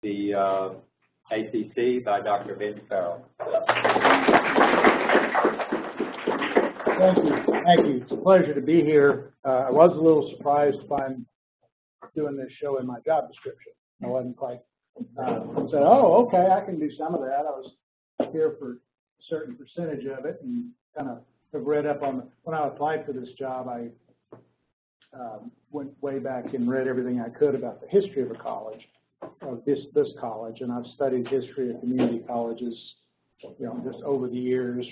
the ACC by Dr. Vince Ferrell. Thank you. Thank you. It's a pleasure to be here. I was a little surprised to find doing this show in my job description. I wasn't quite said, oh, okay, I can do some of that. I was here for a certain percentage of it and kind of have read up on when I applied for this job, I went way back and read everything I could about the history of a college, of this college, and I've studied history of community colleges, just over the years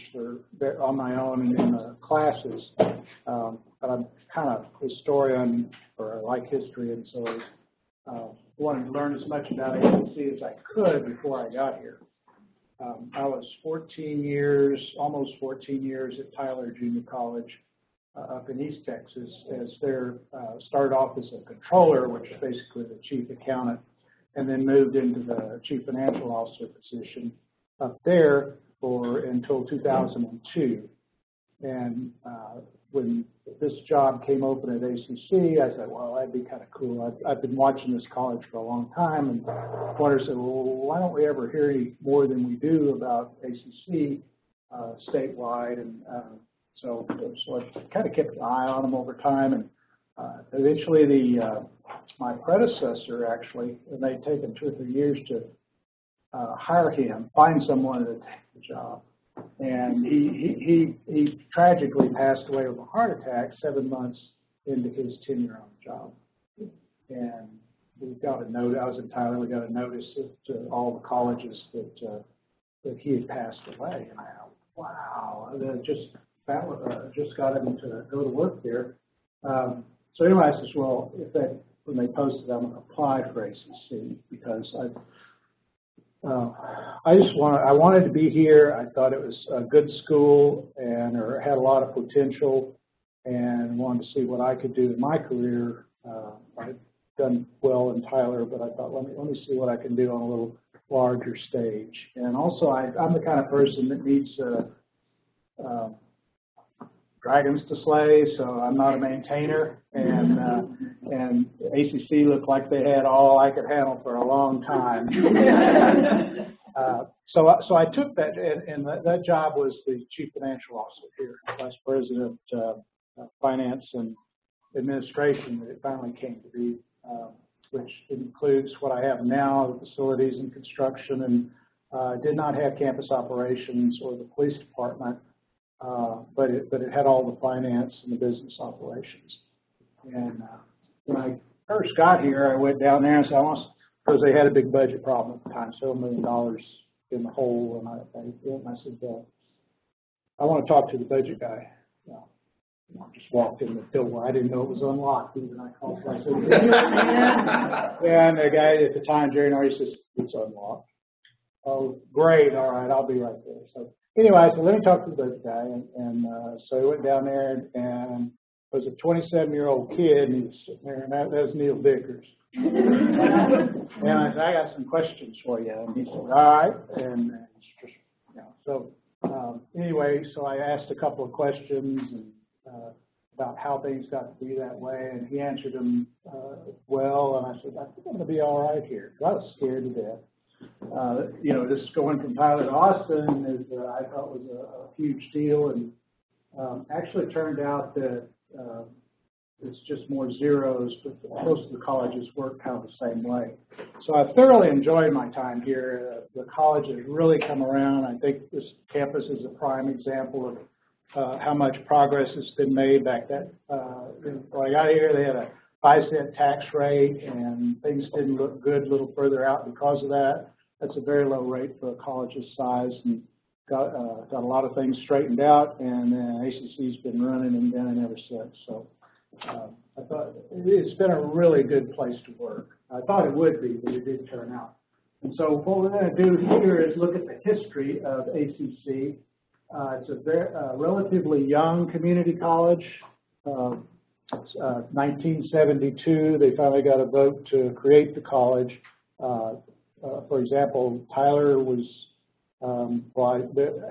on my own and in the classes. But I'm kind of a historian, or I like history, and so wanted to learn as much about ACC as I could before I got here. I was 14 years, almost 14 years at Tyler Junior College up in East Texas as their started off as a controller, which is basically the chief accountant, and then moved into the chief financial officer position up there until 2002. And when this job came open at ACC, I said, well, that'd be kind of cool. I've been watching this college for a long time, and wanted to say, well, why don't we ever hear any more than we do about ACC statewide? And so I kind of kept an eye on them over time, and eventually my predecessor, actually, and they'd taken 2 or 3 years to hire him, find someone to take the job. And he tragically passed away with a heart attack 7 months into his tenure on the job. And we got a note. I was in Tyler. We got a notice to all the colleges that he had passed away. And I thought, wow, just got him to go to work there. So anyway, I said, well, when they posted, I'm going to apply for ACC because I wanted to be here. I thought it was a good school and had a lot of potential, and wanted to see what I could do in my career. I'd done well in Tyler, but I thought, let me see what I can do on a little larger stage. And also, I'm the kind of person that needs dragons to slay, so I'm not a maintainer. And ACC looked like they had all I could handle for a long time. So I took that, and that job was the chief financial officer here, vice president of finance and administration that it finally came to be, which includes what I have now, the facilities and construction, and did not have campus operations or the police department, but it had all the finance and the business operations. And when I first got here, I went down there and said, because they had a big budget problem at the time, $7 million in the hole, and I said, I want to talk to the budget guy. I just walked in the door. I didn't know it was unlocked. Even I called. I said, and the guy at the time, Jerry Norrie, says, it's unlocked. Oh, great. All right, I'll be right there. So anyway, I said, let me talk to the budget guy. And so I went down there, and it was a 27-year-old kid, and he was sitting there, and that was Neil Vickers. And I said, I got some questions for you. And he said, all right. And so anyway, so I asked a couple of questions and about how things got to be that way, and he answered them well. And I said, I think I'm going to be all right here. I was scared to death. This going from Tyler to Austin I thought was a huge deal, and actually turned out that it's just more zeros, but most of the colleges work kind of the same way. So I thoroughly enjoyed my time here. The college has really come around. I think this campus is a prime example of how much progress has been made back then. When I got here, they had a 5-cent tax rate, and things didn't look good a little further out because of that. That's a very low rate for a college's size, and got a lot of things straightened out, and ACC's been running and gunning ever since. So I thought it's been a really good place to work. I thought it would be, but it did turn out. And so what we're going to do here is look at the history of ACC. It's a very relatively young community college. 1972, they finally got a vote to create the college. For example, Tyler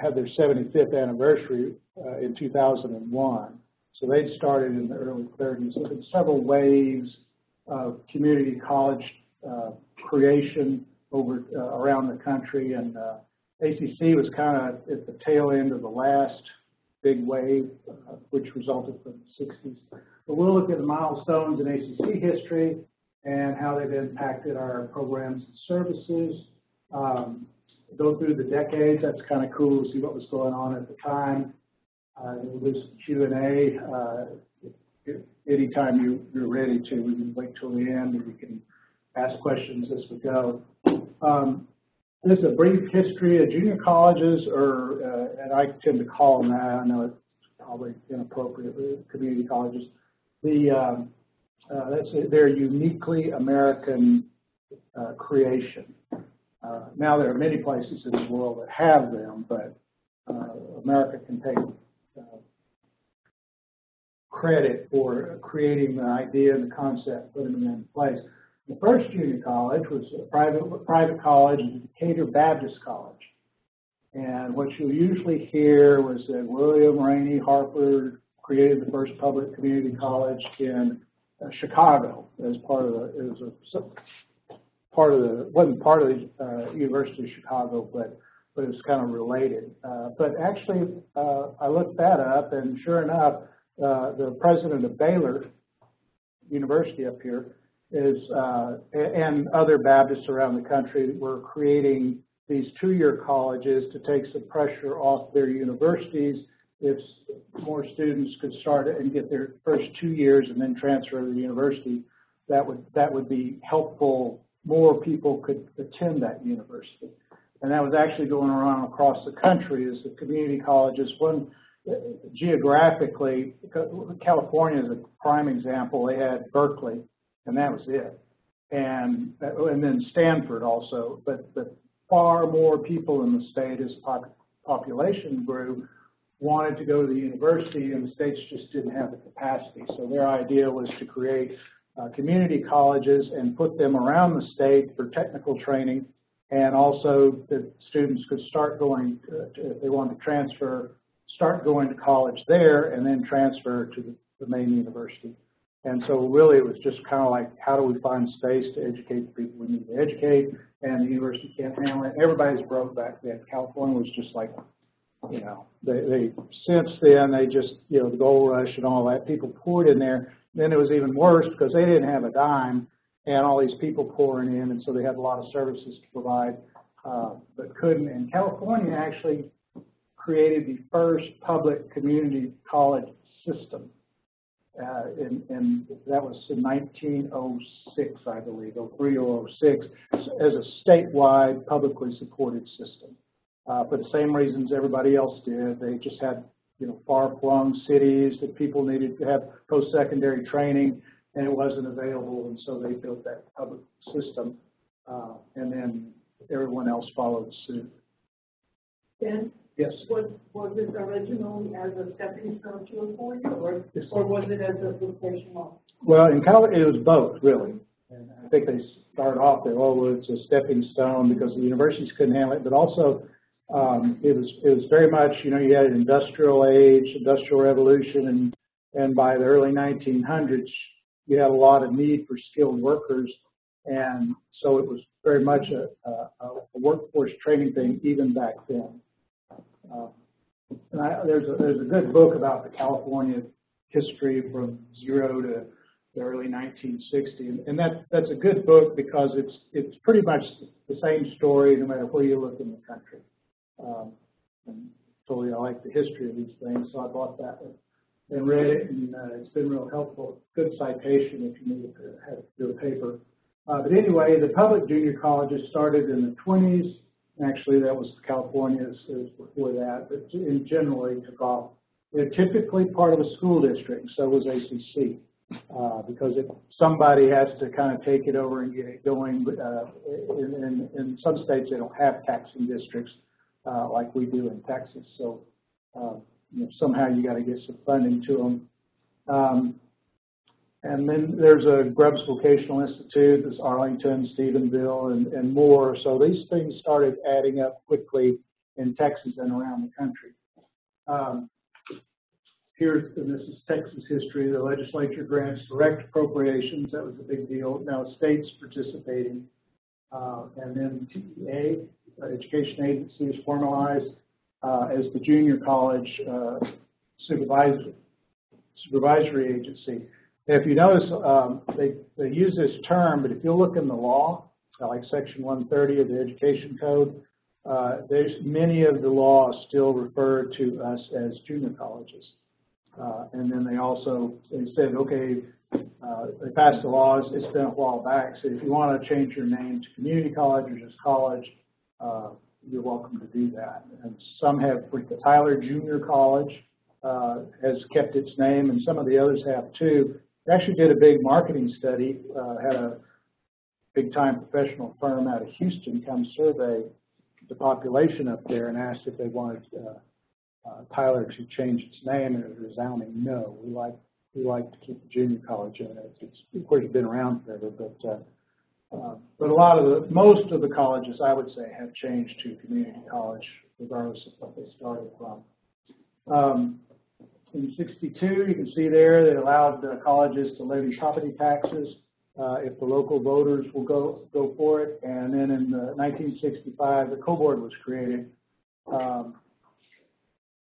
had their 75th anniversary in 2001. So they started in the early 30s. So there's several waves of community college creation over around the country, and ACC was kind of at the tail end of the last big wave, which resulted from the 60s. But we'll look at the milestones in ACC history and how they've impacted our programs and services. Go through the decades. That's kind of cool to see what was going on at the time. We'll do some Q&A. Anytime you're ready to, we can wait till the end, and you can ask questions as we go. This is a brief history of junior colleges, or and I tend to call them that. I know it's probably inappropriate, but community colleges. They're uniquely American creation. Now there are many places in the world that have them, but America can take credit for creating the idea and the concept, putting them in place. The first junior college was a private college, Decatur Baptist College. And what you'll usually hear was that William Rainey Harper created the first public community college in Chicago as part of the, wasn't part of the University of Chicago, but it was kind of related. But actually, I looked that up, and sure enough, the president of Baylor University up here is, and other Baptists around the country were creating these two-year colleges to take some pressure off their universities. If more students could start and get their first 2 years and then transfer to the university, that would be helpful. More people could attend that university. And that was actually going around across the country as the community colleges. One, geographically, California is a prime example. They had Berkeley, and that was it. And then Stanford also. But far more people in the state, as population grew, wanted to go to the university, and the states just didn't have the capacity. So their idea was to create community colleges and put them around the state for technical training, and also that students could start going, if they wanted to transfer, start going to college there and then transfer to the main university. And so really it was just kind of like, how do we find space to educate the people we need to educate, and the university can't handle it. Everybody's broke back then. California was just like, you know, they since then they just, you know, the gold rush and all that, people poured in there. Then it was even worse because they didn't have a dime and all these people pouring in, and so they had a lot of services to provide, but couldn't. And California actually created the first public community college system, and that was in 1906, I believe, 03 or 06, as a statewide publicly supported system. For the same reasons everybody else did. They just had, you know, far-flung cities that people needed to have post-secondary training, and it wasn't available, and so they built that public system, and then everyone else followed suit. Ben? Yes. Was it originally as a stepping stone to a four-year, or was it as a vocational? Well, in college, it was both, really. And I think they started off there, oh, it's a stepping stone because the universities couldn't handle it, but also it was very much, you know, you had an industrial age, industrial revolution, and by the early 1900s, you had a lot of need for skilled workers, and so it was very much a workforce training thing even back then. There's a good book about the California history from zero to the early 1960s, and that's a good book because it's pretty much the same story no matter where you look in the country. And totally, I like the history of these things, so I bought that one and read it, and it's been real helpful. Good citation if you need to have to do a paper. But anyway, the public junior colleges started in the 20s. Actually, that was California's, it was before that, but in general, it took off. They're typically part of a school district, so was ACC, because somebody has to kind of take it over and get it going. In some states, they don't have taxing districts like we do in Texas, so you know, somehow you got to get some funding to them. And then there's a Grubbs Vocational Institute, there's Arlington, Stephenville, and more. So these things started adding up quickly in Texas and around the country. And this is Texas history. The legislature grants direct appropriations. That was a big deal. Now states participating. And then TEA, Education Agency, is formalized as the junior college supervisory agency. If you notice, they use this term, but if you look in the law, like Section 130 of the Education Code, there's many of the laws still refer to us as junior colleges. And then they said, okay, they passed the laws, it's been a while back, so if you want to change your name to community college or just college, you're welcome to do that. And some have, like the Tyler Junior College has kept its name, and some of the others have too. They actually did a big marketing study, had a big-time professional firm out of Houston come survey the population up there and asked if they wanted Tyler to change its name, and it was a resounding no. We like to keep the junior college in it. It's of course been around forever, but most of the colleges, I would say, have changed to community college, regardless of what they started from. In '62, you can see there they allowed colleges to levy property taxes if the local voters will go for it. And then in 1965, the co-board was created,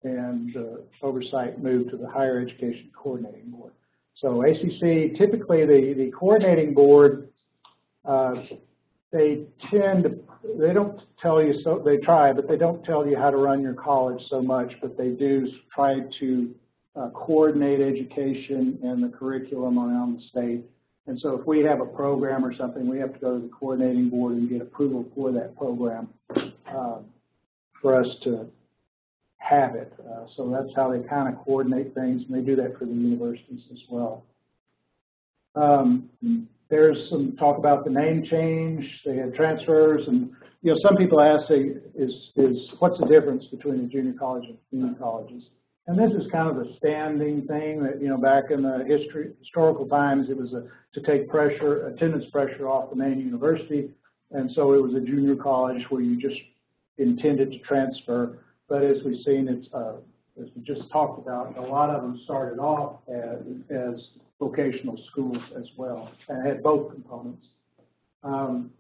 and oversight moved to the Higher Education Coordinating Board. So ACC, typically the coordinating board, they don't tell you, so they try, but they don't tell you how to run your college so much, but they do try to coordinate education and the curriculum around the state. And so if we have a program or something, we have to go to the coordinating board and get approval for that program for us to have it. So that's how they kind of coordinate things, and they do that for the universities as well. There's some talk about the name change. They had transfers, and some people ask, say, what's the difference between a junior college and community colleges? And this is kind of a standing thing that, back in the historical times, it was to take attendance pressure off the main university. And so it was a junior college where you just intended to transfer. But as we've seen, as we just talked about, a lot of them started off as vocational schools as well, and had both components. And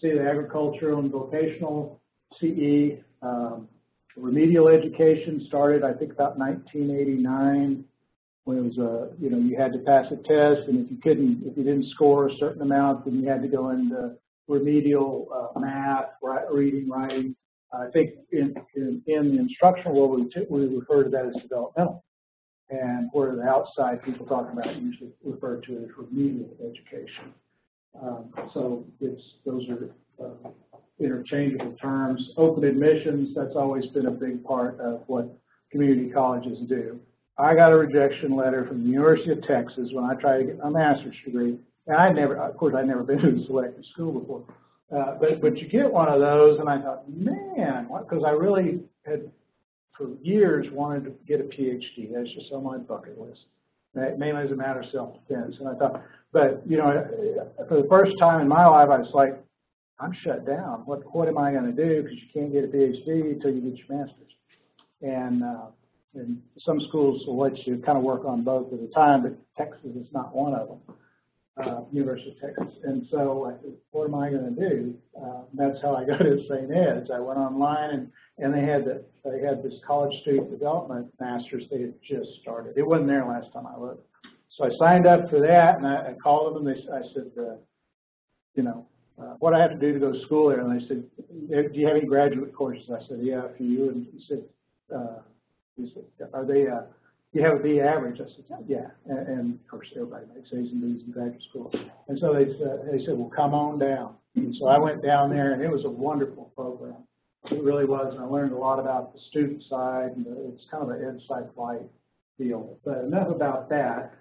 see the agricultural and vocational CE, remedial education started, I think, about 1989, when it was you had to pass a test, and if you didn't score a certain amount, then you had to go into remedial math, reading, writing. I think in the instructional world, we refer to that as developmental, and where the outside people talking about it usually refer to it as remedial education. So those are interchangeable terms. Open admissions, that's always been a big part of what community colleges do. I got a rejection letter from the University of Texas when I tried to get my master's degree, and I'd never been to a selective school before. But you get one of those, and I thought, man, because I really had for years wanted to get a PhD. That's just on my bucket list, mainly as a matter of self-defense. And I thought, but for the first time in my life, I was like, I'm shut down. What am I going to do? Because you can't get a PhD until you get your master's. And some schools will let you kind of work on both at a time, but Texas is not one of them. University of Texas. And so I said, what am I going to do? That's how I got to St. Ed's. I went online, and they had this college student development master's. They had just started. It wasn't there last time I looked. So I signed up for that, and I called them, and I said, what I have to do to go to school there? And they said, do you have any graduate courses? I said, yeah, a few. And he said, are they, you have a B average? I said, yeah. And of course, everybody makes A's and B's in graduate school. And so they said, well, come on down. And so I went down there, and it was a wonderful program. It really was, and I learned a lot about the student side, and it's kind of an ed psych light deal. But enough about that.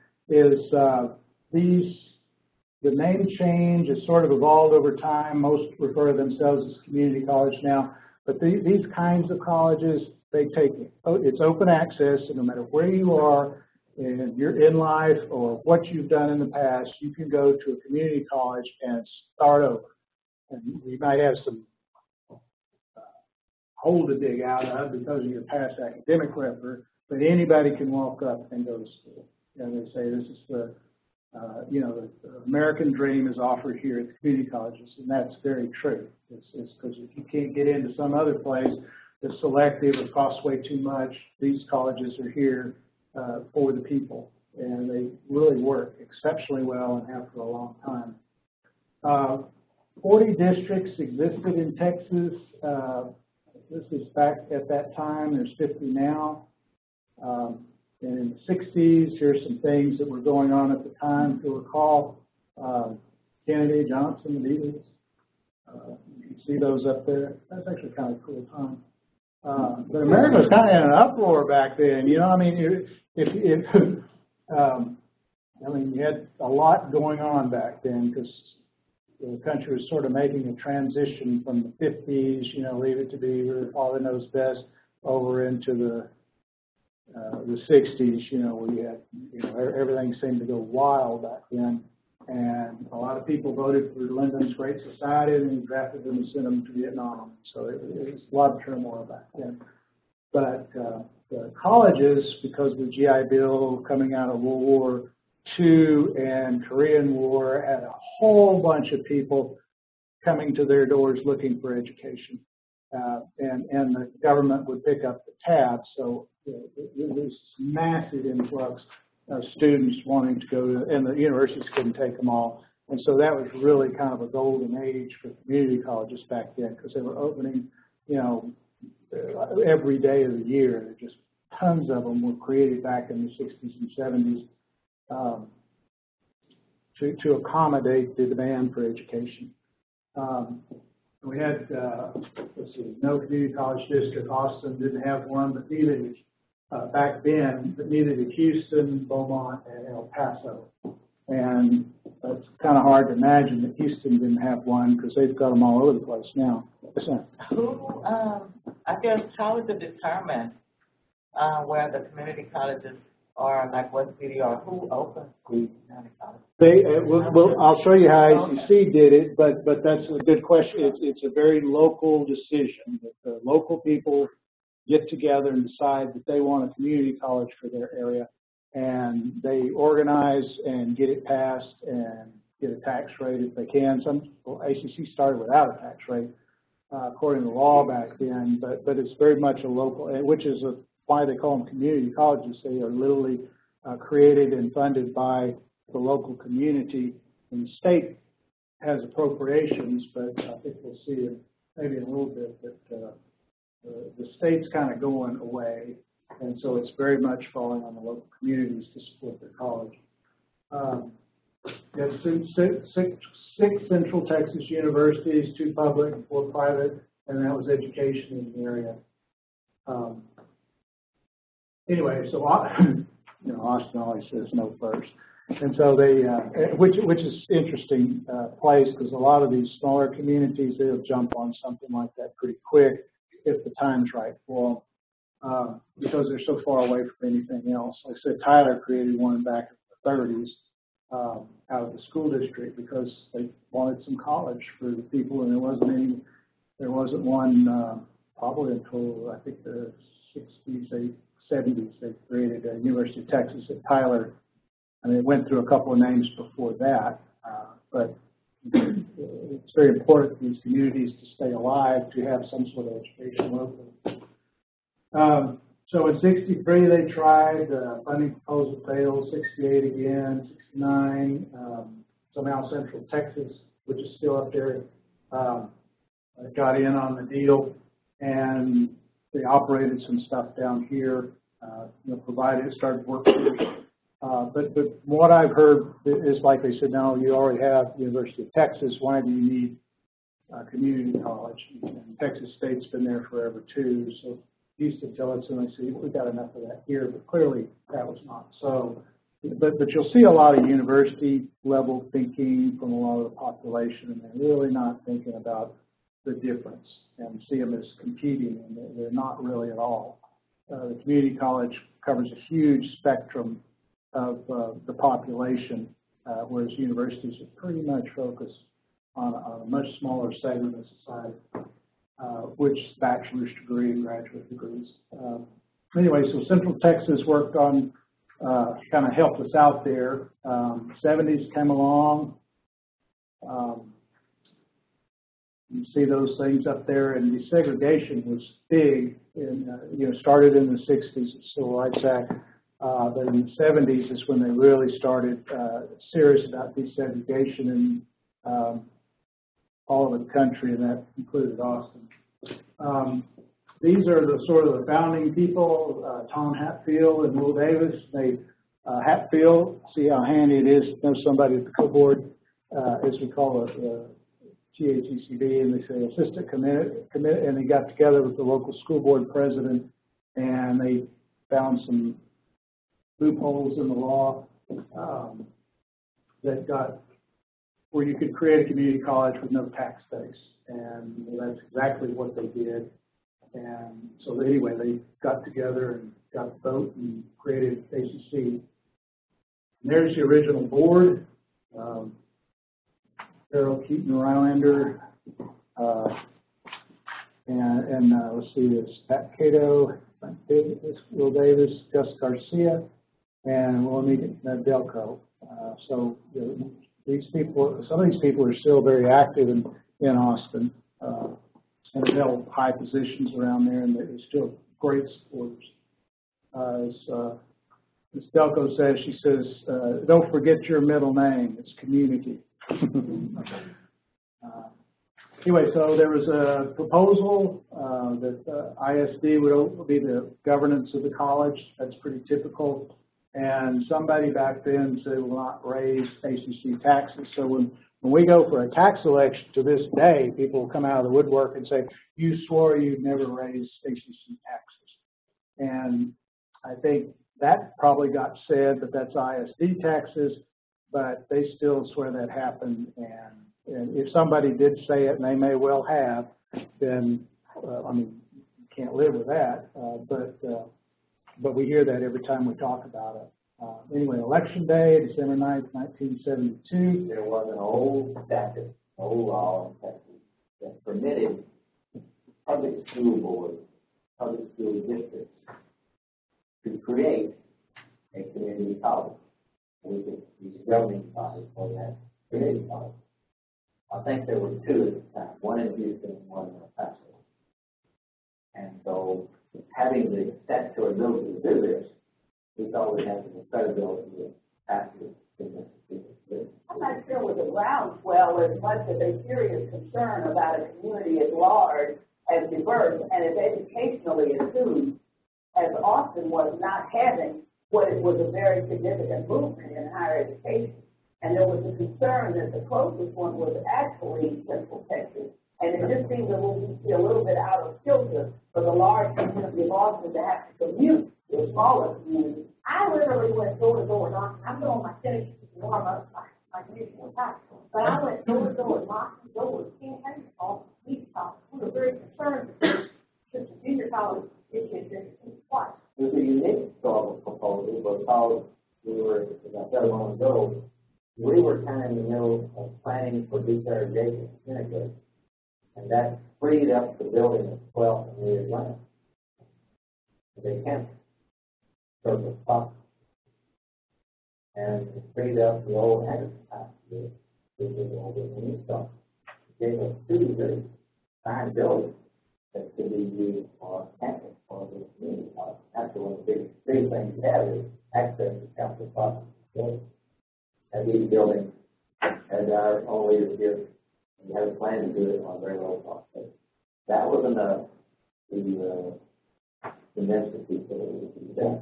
The name change has sort of evolved over time. Most refer to themselves as community college now. But these kinds of colleges, it's open access, and no matter where you are and you're in life or what you've done in the past, you can go to a community college and start over. And you might have some hole to dig out of because of your past academic record, but anybody can walk up and go to school. And they say this is you know, the American dream is offered here at the community colleges, and that's very true. It's because if you can't get into some other place that's selective or costs way too much, these colleges are here for the people, and they really work exceptionally well and have for a long time. 40 districts existed in Texas. This is back at that time. There's 50 now. And in the 60s, here's some things that were going on at the time. If you'll recall, Kennedy, Johnson, the Beatles. You can see those up there. That's actually kind of a cool time. But America was kind of in an uproar back then. You know, I mean, I mean, you had a lot going on back then because the country was sort of making a transition from the 50s, you know, leave it to Beaver, Father Knows Best, over into the 60s, you know, where you had, you know, everything seemed to go wild back then. And a lot of people voted for Lyndon's Great Society and drafted them and sent them to Vietnam. So it was a lot of turmoil back then. But the colleges, because of the GI Bill coming out of World War II and Korean War, had a whole bunch of people coming to their doors looking for education. And the government would pick up the tab. So there was massive influx of students wanting to go to, and the universities couldn't take them all. And so that was really kind of a golden age for community colleges back then because they were opening, you know, every day of the year. Just tons of them were created back in the 60s and 70s to accommodate the demand for education. We had, let's see, no community college district. Austin didn't have one, but neither did back then, but neither did Houston, Beaumont, and El Paso. And it's kind of hard to imagine that Houston didn't have one because they've got them all over the place now. Who, I guess, how is it determined where the community colleges are, like what city, or who opens the community colleges? They, well, I'll show you how ACC did it, but that's a good question. It's a very local decision that the local people get together and decide that they want a community college for their area, and they organize and get it passed and get a tax rate if they can. ACC started without a tax rate according to law back then, but it's very much a local, which is why they call them community colleges. They are literally created and funded by the local community, and the state has appropriations, but I think we'll see maybe in a little bit that the state's kind of going away, and so it's very much falling on the local communities to support their college. Six Central Texas universities, 2 public, 4 private, and that was education in the area. Anyway, so you know, Austin always says no first, and so they, which is interesting place because a lot of these smaller communities, they'll jump on something like that pretty quick if the time's right for them, because they're so far away from anything else. Like I said, Tyler created one back in the 30s out of the school district because they wanted some college for the people, and there wasn't one probably until I think the 60s, 70s. They created a University of Texas at Tyler. I mean, it went through a couple of names before that, but it's very important for these communities to stay alive, to have some sort of education locally. So in 63, they tried, funding proposal failed, 68 again, 69, somehow Central Texas, which is still up there, got in on the deal, and they operated some stuff down here, you know, provided, started workforce. But what I've heard is like they said, no, you already have University of Texas. Why do you need community college? And Texas State's been there forever too. So Houston tell us, and they say we've got enough of that here. But clearly that was not so. But you'll see a lot of university level thinking from a lot of the population, and they're really not thinking about the difference and see them as competing, and they're not really at all. The community college covers a huge spectrum of the population, whereas universities are pretty much focused on a much smaller segment of society, which is bachelor's degree and graduate degrees. Anyway, so Central Texas worked on kind of helped us out there. 70s came along. You see those things up there, and desegregation was big. Started in the 60s, the Civil Rights Act, but in the 70s is when they really started serious about desegregation in all of the country, and that included Austin. These are the sort of the founding people, Tom Hatfield and Will Davis. Hatfield, see how handy it is to know somebody at the co-board, as we call it, THECB, and they say assistant committee, and they got together with the local school board president, and they found some loopholes in the law that got where you could create a community college with no tax base, and that's exactly what they did. And so anyway, they got together and got the vote and created ACC. And there's the original board. Ferrell, Keaton, Rylander, and let's see, it's Pat Cato, Will Davis, Gus Garcia, and Willamette Delco. So these people, some of these people are still very active in Austin, and held high positions around there, and they're still great supporters. As Ms. Delco says, she says, don't forget your middle name, it's community. Anyway, so there was a proposal that ISD would be the governance of the college. That's pretty typical. And somebody back then said we'll not raise ACC taxes. So when we go for a tax election to this day, people will come out of the woodwork and say, you swore you'd never raise ACC taxes. And I think that probably got said, but that's ISD taxes. But they still swear that happened, and if somebody did say it, and they may well have, then I mean, you can't live with that. But we hear that every time we talk about it. Anyway, election day, December 9th, 1972. There was an old statute, old law in Texas that permitted public school boards, public school districts to create a community college. We could use governing bodies for that community college. I think there were two at the time, one in Houston and one in El Paso. And so, having the statutory ability to do this, we thought we had the credibility to pass it in Mississippi. I'm not sure with the groundswell as much as a serious concern about a community as large, as diverse, and as educationally attuned as Austin was, not having what it was a very significant movement in higher education. And there was a concern that the closest one was actually Central Texas. And it just seemed a little bit out of kilter for the large community of Austin to have to commute to a smaller community. I literally went door to door knocking. I'm doing my tennis to warm up my condition was hot. But I went door to door knocking doors, can't hang on these topics. We were very concerned that the junior college issued this twice. It was a unique sort of proposal because we were, as I said a moment ago, we were kind of in the middle of planning for desegregation integrate, and that freed up the building of 12th and the Atlanta. They canceled surface property, and it freed up the old agriculture, which was over in the east side. It gave us two very fine buildings that could be used for campus for the community college. That's one of the big things you have is access to campus property. And these buildings, as our own leaders here, we had a plan to do it on a very low cost. That was enough to convince the people that it would be done.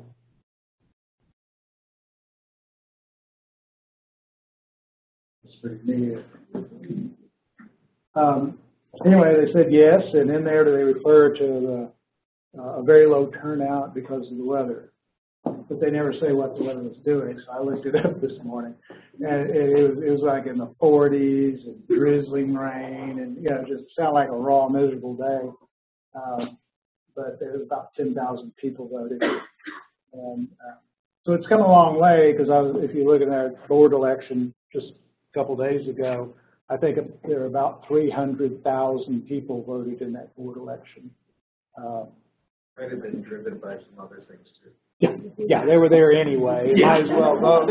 It's pretty neat. Anyway, they said yes, and in there they refer to a very low turnout because of the weather. But they never say what the weather was doing, so I looked it up this morning. And it was like in the 40s and drizzling rain, and just sounded like a raw, miserable day. But there was about 10,000 people voted. And so it's come a long way, because if you look at that board election just a couple days ago, I think there are about 300,000 people voted in that board election. Might have been driven by some other things too. Yeah, they were there anyway. Might as well vote.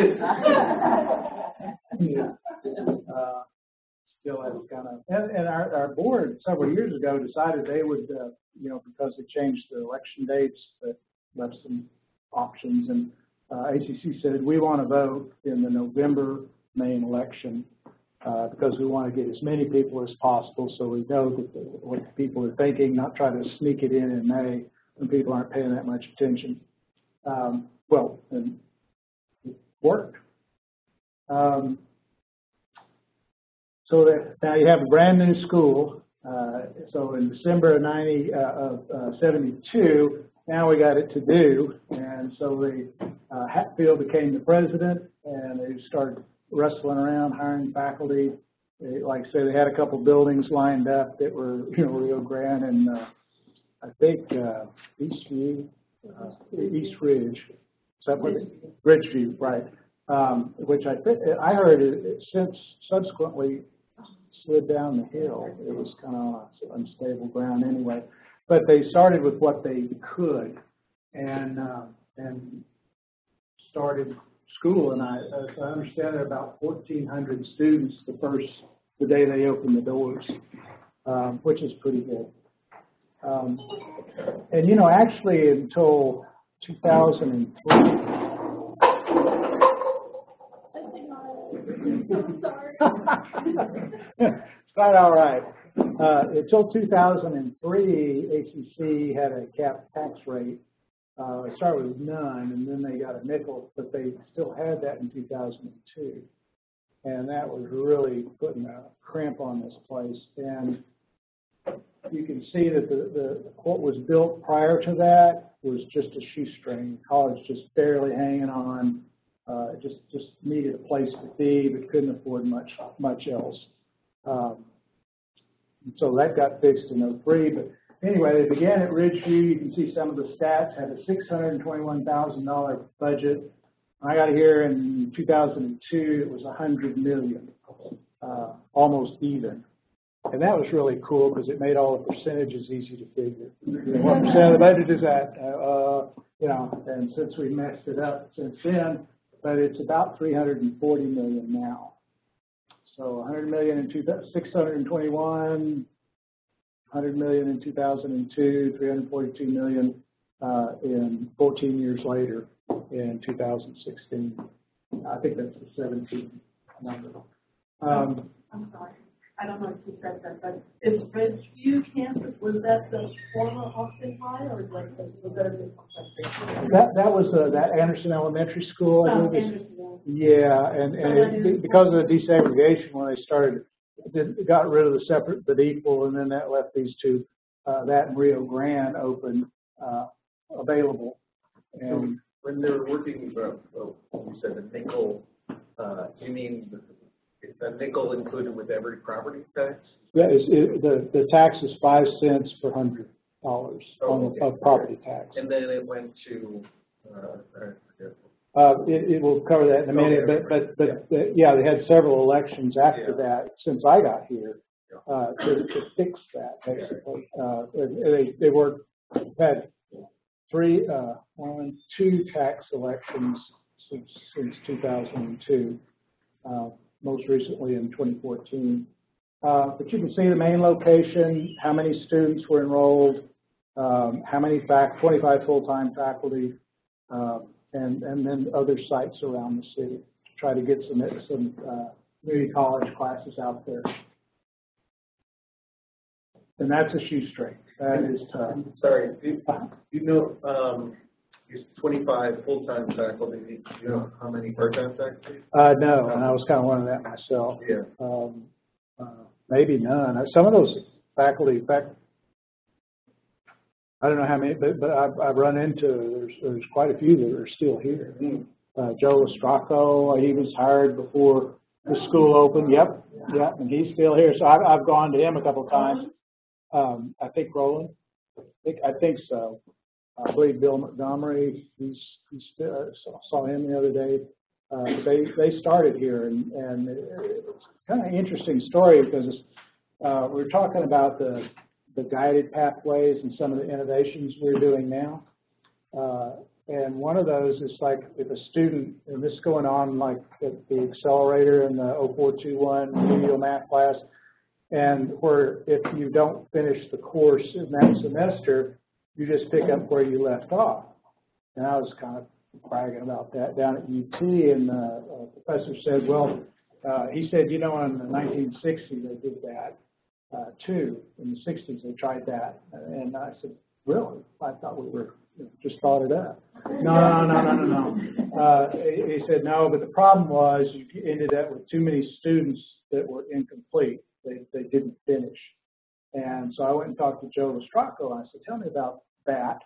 Still has kind of, and our board several years ago decided they would, because they changed the election dates, that left some options, and ACC said we want to vote in the November main election because we want to get as many people as possible, so we know that what people are thinking, not try to sneak it in May when people aren't paying that much attention. And it worked. So that now you have a brand new school. So in December of 72, now we got it to do, and so Hatfield became the president, and they started wrestling around, hiring faculty. Like I say, they had a couple buildings lined up that were, Rio Grande and I think East Ridge, Ridgeview, right? Which I heard it since subsequently slid down the hill. It was kind of unstable ground anyway. But they started with what they could, and started school. And as I understand, there are about 1,400 students the day they opened the doors, which is pretty good. And actually until 2003. It's quite all right. Until 2003, ACC had a capped tax rate. It started with none, and then they got a nickel, but they still had that in 2002. And that was really putting a crimp on this place. And you can see that what was built prior to that was just a shoestring. College just barely hanging on. Just needed a place to be, but couldn't afford much else. So that got fixed in 03. But anyway, they began at Ridgeview. You can see some of the stats. Had a $621,000 budget. I got here in 2002. It was $100 million, almost even. And that was really cool because it made all the percentages easy to figure. What percent of the budget is that? And since we messed it up since then, but it's about $340 million now. So $100 million in 621, $100 million in 2002, $342 million in 14 years later in 2016. I think that's the 17th number. I'm sorry. I don't know if you said that, but is Ridgeview campus, was that the former Austin High, or was that a different place? That was that Anderson Elementary School. I believe. Yeah, and because of the desegregation, when they started, they got rid of the separate but equal, and then that left these two, that and Rio Grande open, available. And when they were working, you said the nickel, you mean is that nickel included with every property tax? Yeah, the tax is 5 cents per $100 of property tax. And then it went to, it will cover that in a minute, but they had several elections after that since I got here to fix that basically. They had two tax elections since 2002. Most recently in 2014. But you can see the main location, how many students were enrolled, how many 25 full-time faculty, and then other sites around the city to try to get some community college classes out there. And that's a shoestring. That is tough. Sorry, you know, 25 full-time faculty. Do you know how many part-time faculty? No, and I was kind of wondering that myself. Yeah. Maybe none. Some of those faculty, in fact, I don't know how many, but I've run into, there's quite a few that are still here. Joe Estracco, he was hired before the school opened. Yep, and he's still here. So I've gone to him a couple of times. I think Roland. I think so. I believe Bill Montgomery. He's still, saw him the other day. They started here, and it's kind of an interesting story because we're talking about the guided pathways and some of the innovations we're doing now. And one of those is like if a student, and this is going on like at the accelerator in the 0421 remedial math class, and where if you don't finish the course in that semester, you just pick up where you left off. And I was kind of bragging about that down at UT, and the professor said, well, he said, you know, in the 1960s they did that too. In the 60s they tried that. And I said, really? I thought we were just thought it up. No. He said, no, but the problem was you ended up with too many students that were incomplete. They didn't finish. And so I went and talked to Joe Lestracco, and I said, tell me about that.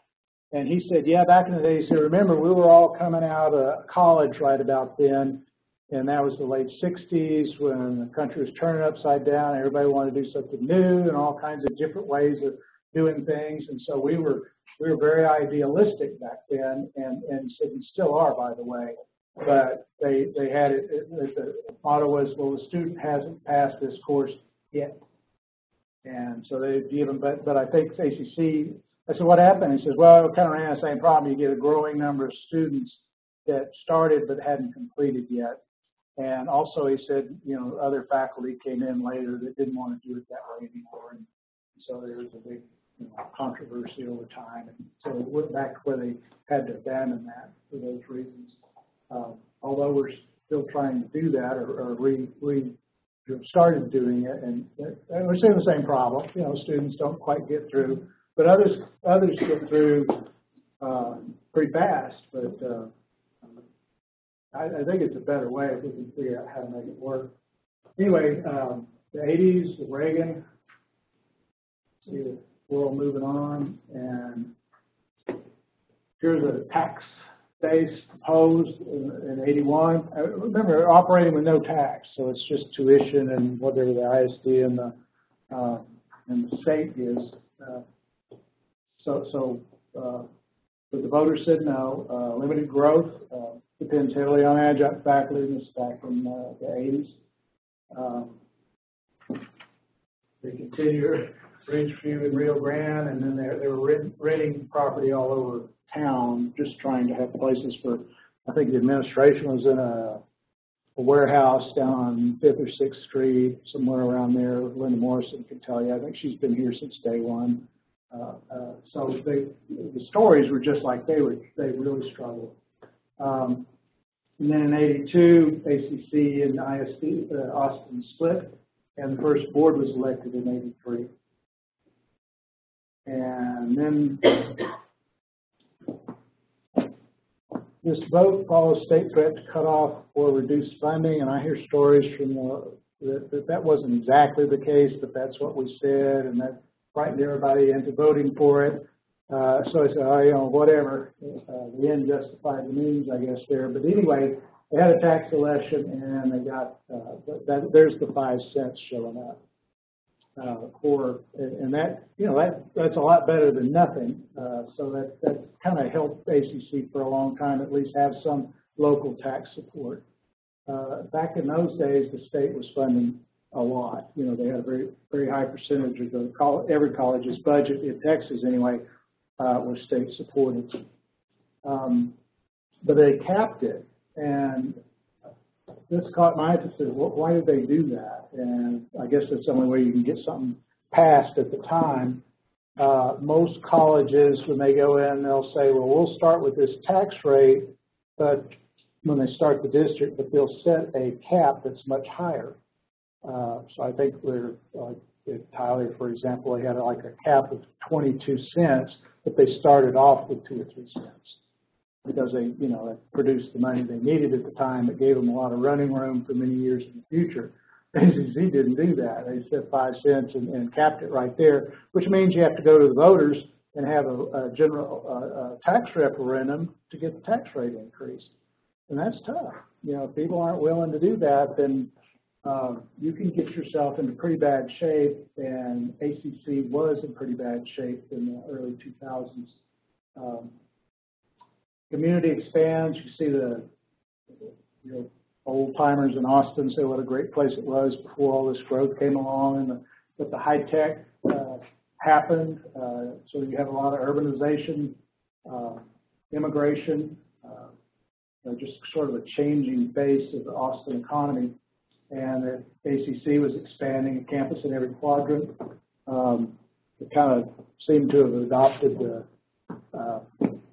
And he said, yeah, back in the day, he said, remember, we were all coming out of college right about then, and that was the late 60s when the country was turning upside down. Everybody wanted to do something new and all kinds of different ways of doing things. And so we were very idealistic back then, and said, and still are, by the way. But they had it, the motto was, well, the student hasn't passed this course yet. And so they give them, but I think ACC, I said, what happened? He says, well, it kind of ran the same problem. You get a growing number of students that started but hadn't completed yet. And also he said, you know, other faculty came in later that didn't want to do it that way anymore. And so there was a big controversy over time. And so it went back to where they had to abandon that for those reasons. Although we're still trying to do that, or we started doing it, and we're seeing the same problem. You know, students don't quite get through. But others get through pretty fast. But I think it's a better way if we can figure out how to make it work. Anyway, the 80s, Reagan, see the world moving on, and here's a tax base proposed in 81. Remember, operating with no tax, so it's just tuition and whatever the ISD and the state gives. But the voters said no. Limited growth depends heavily on adjunct faculty, and this is back from the 80s. They continue Ridgeview and Rio Grande, and then they were renting property all over town, just trying to have places for. I think the administration was in a warehouse down on 5th or 6th Street, somewhere around there. Linda Morrison can tell you. I think she's been here since day one. So the stories were just like they really struggled. And then in 82, ACC and ISD, Austin split, and the first board was elected in 83. And then this vote follows state threat to cut off or reduce funding, and I hear stories from that wasn't exactly the case, but that's what we said, and that frightened everybody into voting for it. So I said, oh, you know, whatever. The end justified the means, I guess, there. But anyway, they had a tax election, and they got, there's the 5 cents showing up. And that, you know, that's a lot better than nothing. So that kind of helped ACC for a long time, at least have some local tax support. Back in those days, the state was funding a lot. You know, they had a very, very high percentage of every college's budget, in Texas anyway, was state supported. But they capped it, and this caught my attention. Why did they do that? And I guess that's the only way you can get something passed at the time. Most colleges, when they go in, they'll say, well, we'll start with this tax rate, but when they start the district, but they'll set a cap that's much higher. So I think we're, at Tyler, for example, they had like a cap of 22 cents, but they started off with 2 or 3 cents because they, you know, they produced the money they needed at the time. It gave them a lot of running room for many years in the future. ACC didn't do that. They set 5 cents and capped it right there, which means you have to go to the voters and have a general tax referendum to get the tax rate increased. And that's tough. You know, if people aren't willing to do that, then you can get yourself into pretty bad shape, and ACC was in pretty bad shape in the early 2000s. Community expands. You see the old timers in Austin say what a great place it was before all this growth came along, but the high tech happened. So you have a lot of urbanization. immigration, just sort of a changing face of the Austin economy, and that ACC was expanding a campus in every quadrant. It kind of seemed to have adopted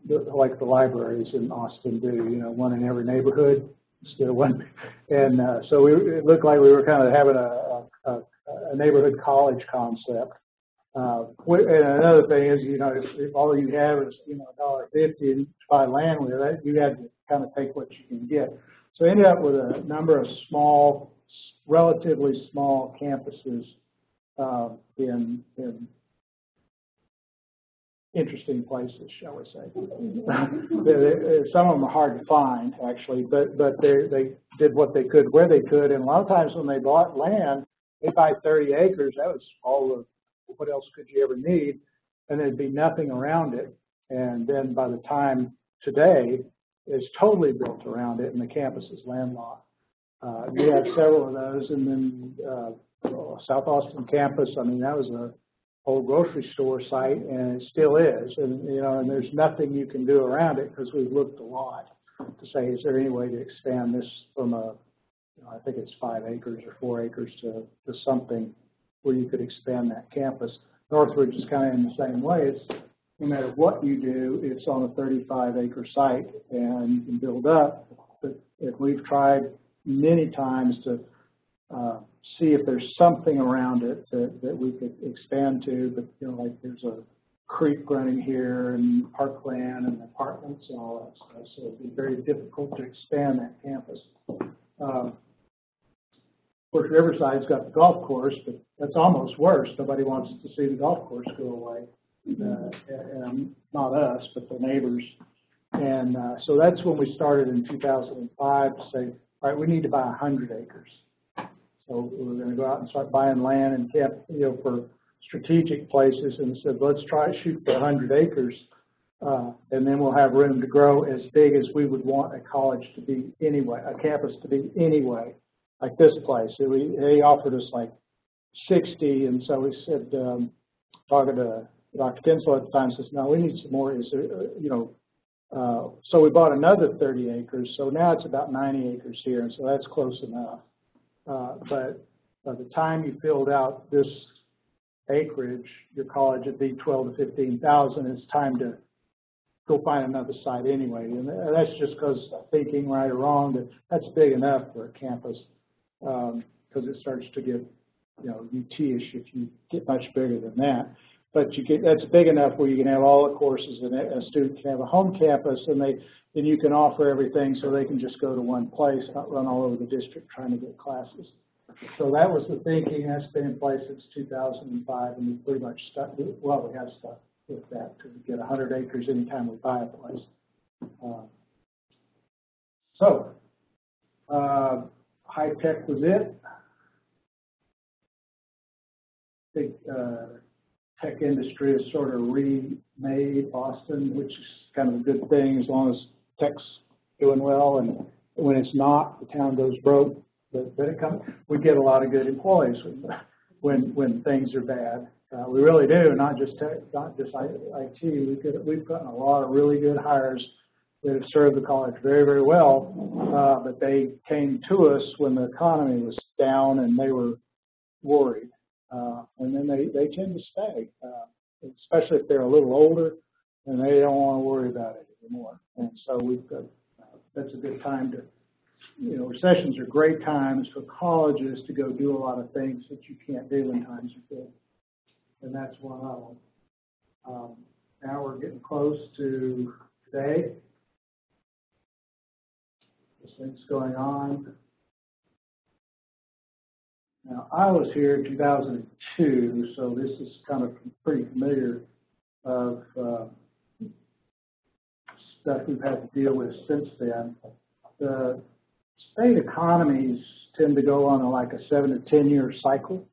like the libraries in Austin do, you know, one in every neighborhood instead of one. And so it looked like we were kind of having a neighborhood college concept. And another thing is, you know, if all you have is, you know, $1.50 and buy land with it, you had to kind of take what you can get. So I ended up with a number of small, relatively small campuses in interesting places, shall we say. Some of them are hard to find, actually, but they did what they could where they could. And a lot of times when they bought land, they buy 30 acres. That was all of what else could you ever need, and there'd be nothing around it. And then by the time today, it's totally built around it, and the campus is landlocked. We had several of those, and then South Austin campus. I mean, that was a old grocery store site, and it still is. And you know, and there's nothing you can do around it because we've looked a lot to say, is there any way to expand this from a, you know, I think it's 5 acres or 4 acres to something where you could expand that campus. Northridge is kind of in the same way. It's no matter what you do, it's on a 35-acre site, and you can build up. But if we've tried many times to see if there's something around it that we could expand to, but you know, like there's a creek running here and parkland and apartments and all that stuff, so it'd be very difficult to expand that campus. Of course, Riverside's got the golf course, but that's almost worse. Nobody wants to see the golf course go away. And not us, but the neighbors. And so that's when we started in 2005 to say, all right, we need to buy 100 acres. So we were going to go out and start buying land and camp, you know, for strategic places, and said, let's try to shoot for 100 acres, and then we'll have room to grow as big as we would want a college to be anyway, a campus to be anyway, like this place. They offered us like 60, and so we said, talking to Dr. Kinslow at the time, says, no, we need some more. Is there, you know, so we bought another 30 acres. So now it's about 90 acres here, and so that's close enough. But by the time you filled out this acreage, your college would be 12 to 15,000. It's time to go find another site anyway. And that's just because thinking right or wrong that that's big enough for a campus, because it starts to get, you know, UT-ish if you get much bigger than that. But you get, that's big enough where you can have all the courses, and a student can have a home campus, and then you can offer everything so they can just go to one place, not run all over the district trying to get classes. So that was the thinking. That's been in place since 2005, and we pretty much stuck, well, we have stuck with that to get 100 acres anytime we buy a place. High tech was it. Big tech industry has sort of remade Austin, which is kind of a good thing as long as tech's doing well. And when it's not, the town goes broke. But we get a lot of good employees when things are bad. We really do, not just tech, not just IT. We've gotten a lot of really good hires that have served the college very, very well. But they came to us when the economy was down and they were worried. And then they tend to stay, especially if they're a little older and they don't want to worry about it anymore. And so we've got, that's a good time to, you know, recessions are great times for colleges to go do a lot of things that you can't do when times are good. And that's one of them. Now we're getting close to today. This thing's going on. Now, I was here in 2002, so this is kind of pretty familiar of stuff we've had to deal with since then. The state economies tend to go on like a 7 to 10 year cycle,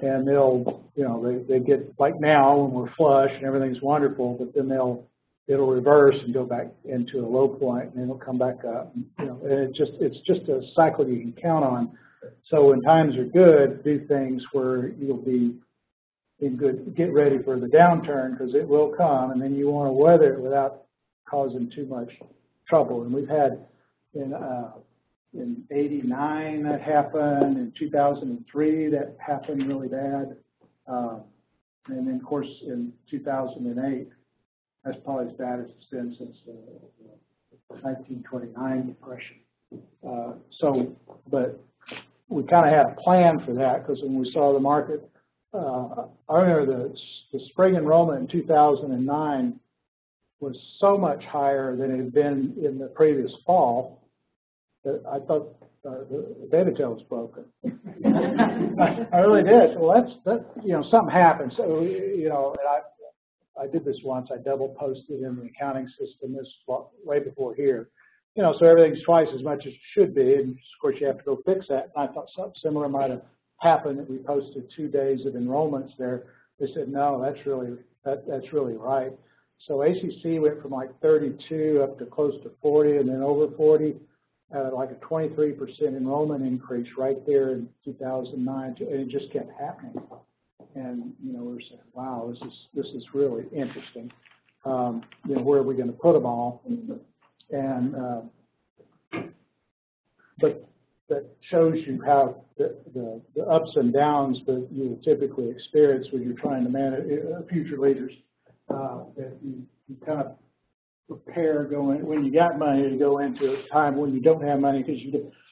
and they'll, you know, they get, like now when we're flush and everything's wonderful, but then it'll reverse and go back into a low point, and then it'll come back up. You know, and it's just a cycle you can count on. So when times are good, do things where you'll be in good, get ready for the downturn, because it will come, and then you want to weather it without causing too much trouble. And we've had in '89 that happened, in 2003 that happened really bad, and then of course in 2008 that's probably as bad as it's been since the 1929 depression. But we kind of had a plan for that, because when we saw the market, I remember the spring enrollment in 2009 was so much higher than it had been in the previous fall that I thought the beta tail was broken. I really did. Well, that's something happened. So and I did this once. I double posted in the accounting system this way before here. So everything's twice as much as it should be, and of course you have to go fix that. And I thought something similar might have happened, that we posted 2 days of enrollments there. They said, no, that's really right. So ACC went from like 32 up to close to 40, and then over 40, like a 23% enrollment increase right there in 2009, and it just kept happening. And we were saying, wow, this is really interesting. Where are we going to put them all? And but that shows you how the ups and downs that you typically experience when you're trying to manage future leaders. That you kind of prepare going when you got money to go into a time when you don't have money, because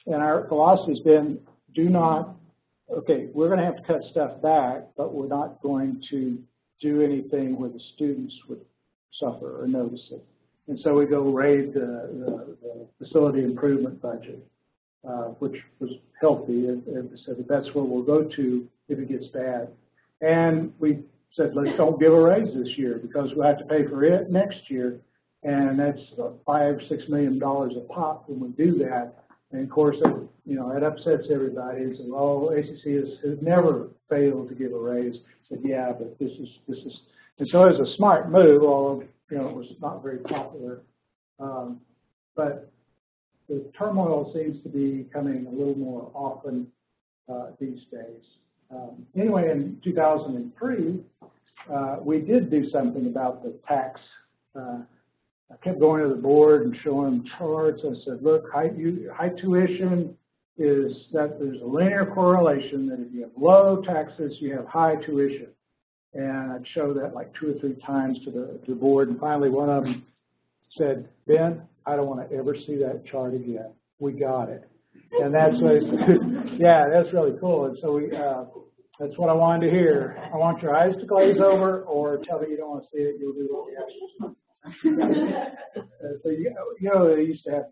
and our philosophy has been, we're going to have to cut stuff back, but we're not going to do anything where the students would suffer or notice it. And so we go raid the facility improvement budget, which was healthy, and said that's where we'll go to if it gets bad. And we said, let's don't give a raise this year, because we'll have to pay for it next year, and that's $5 or $6 million a pop when we do that. And of course, it upsets everybody. And so, ACC has never failed to give a raise. Said, yeah, but this is, and so it was a smart move, although it was not very popular. But the turmoil seems to be coming a little more often these days. Anyway, in 2003, we did do something about the tax. I kept going to the board and showing them charts. I said, look, high tuition is that there's a linear correlation that if you have low taxes, you have high tuition. And I'd show that like 2 or 3 times to the board. And finally, one of them said, Ben, I don't want to ever see that chart again. We got it. And that's what I said. Yeah, that's really cool. And so that's what I wanted to hear. I want your eyes to glaze over, or tell me you don't want to see it. You'll do what we ask you. So they used to have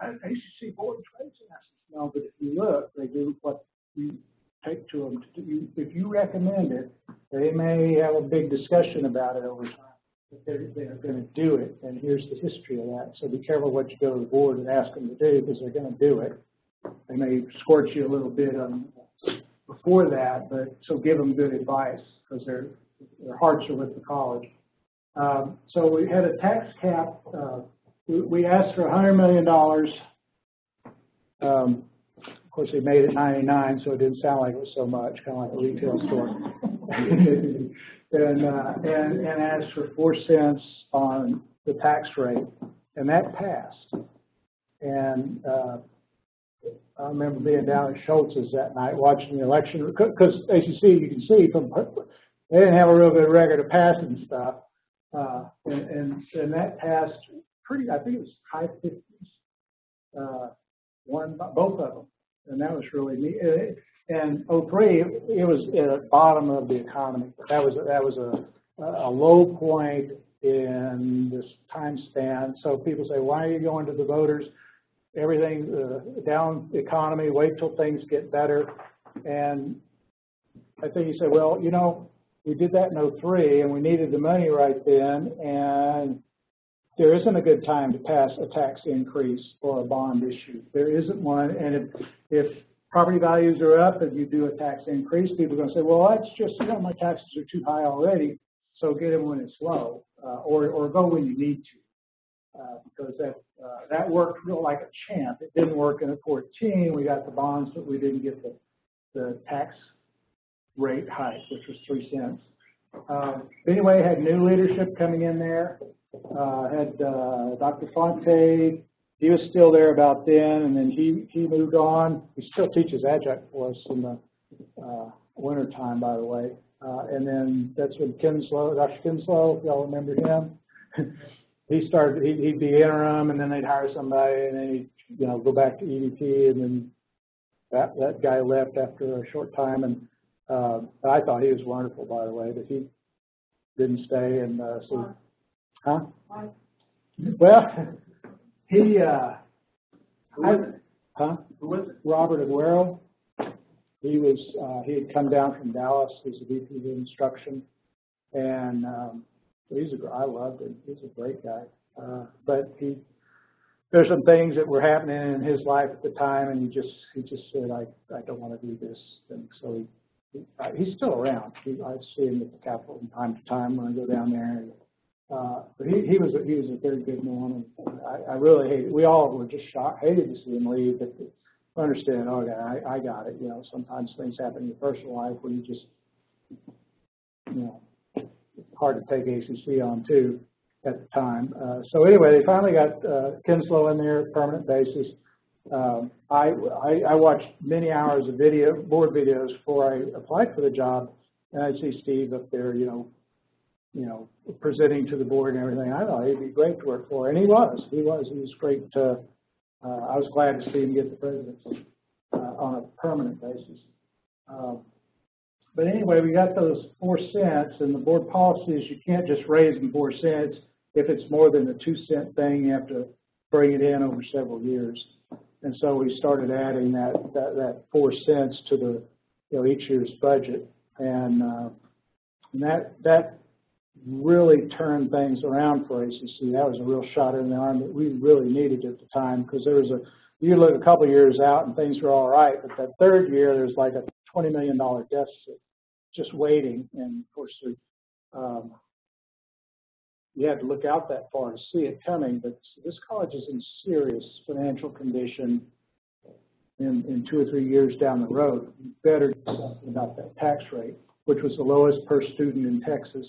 ACC board and trades, and I said, no, but if you look, they do what you take to them. If you recommend it, they may have a big discussion about it over time. But they're going to do it, and here's the history of that. So be careful what you go to the board and ask them to do, because they're going to do it. They may scorch you a little bit before that, but so give them good advice, because their hearts are with the college. So we had a tax cap. We asked for $100 million. Of course, they made it 99, so it didn't sound like it was so much, kind of like a retail store. and asked for 4 cents on the tax rate, and that passed. And I remember being down at Schultz's that night watching the election, because ACC, you can see they didn't have a real good record of passing stuff, and that passed pretty. I think it was high 50s, both of them, and that was really neat. And 03, it was at the bottom of the economy. That was a low point in this time span. So people say, why are you going to the voters? Everything down economy, wait till things get better. And I think you say, well, we did that in 03 and we needed the money right then, and there isn't a good time to pass a tax increase or a bond issue. There isn't one, and if property values are up and you do a tax increase, people are going to say, well, that's just, my taxes are too high already, so get them when it's low, or go when you need to, because that worked real like a champ. It didn't work in 14. We got the bonds, but we didn't get the tax rate hike, which was 3 cents. Anyway, had new leadership coming in there. Had Dr. Fonte. He was still there about then, and then he moved on. He still teaches adjunct for us in the winter time, by the way. And then that's when Kinslow, Dr. Kinslow, if y'all remember him, he started. He'd be interim, and then they'd hire somebody, and then he'd go back to EDP, and then that guy left after a short time. And I thought he was wonderful, by the way, but he didn't stay, and so. Huh? Well, he, Who was it? Robert Aguero. He had come down from Dallas. He's a VP of instruction, and I loved him. He's a great guy. But there's some things that were happening in his life at the time, and he just said, I don't want to do this. And so he's still around. I see him at the Capitol from time to time when I go down there. But he was a very good man, and I really hated. We all were just shocked, hated to see him leave, but understand. Okay, I got it. Sometimes things happen in your personal life where you just, it's hard to take ACC on too at the time. So anyway, they finally got Kinslow in there, permanent basis. I watched many hours of board videos before I applied for the job, and I'd see Steve up there, presenting to the board and everything. I thought he'd be great to work for, and he was great. I was glad to see him get the presidency on a permanent basis. But anyway, we got those 4 cents, and the board policy is you can't just raise them 4 cents. If it's more than a 2-cent thing, you have to bring it in over several years. And so we started adding that 4 cents to the each year's budget, and that really turned things around for ACC. That was a real shot in the arm that we really needed at the time, because there was you look a couple of years out and things were all right, but that third year there's like a $20 million deficit just waiting, and of course you had to look out that far to see it coming. But this college is in serious financial condition in 2 or 3 years down the road. You better do something about that tax rate, which was the lowest per student in Texas.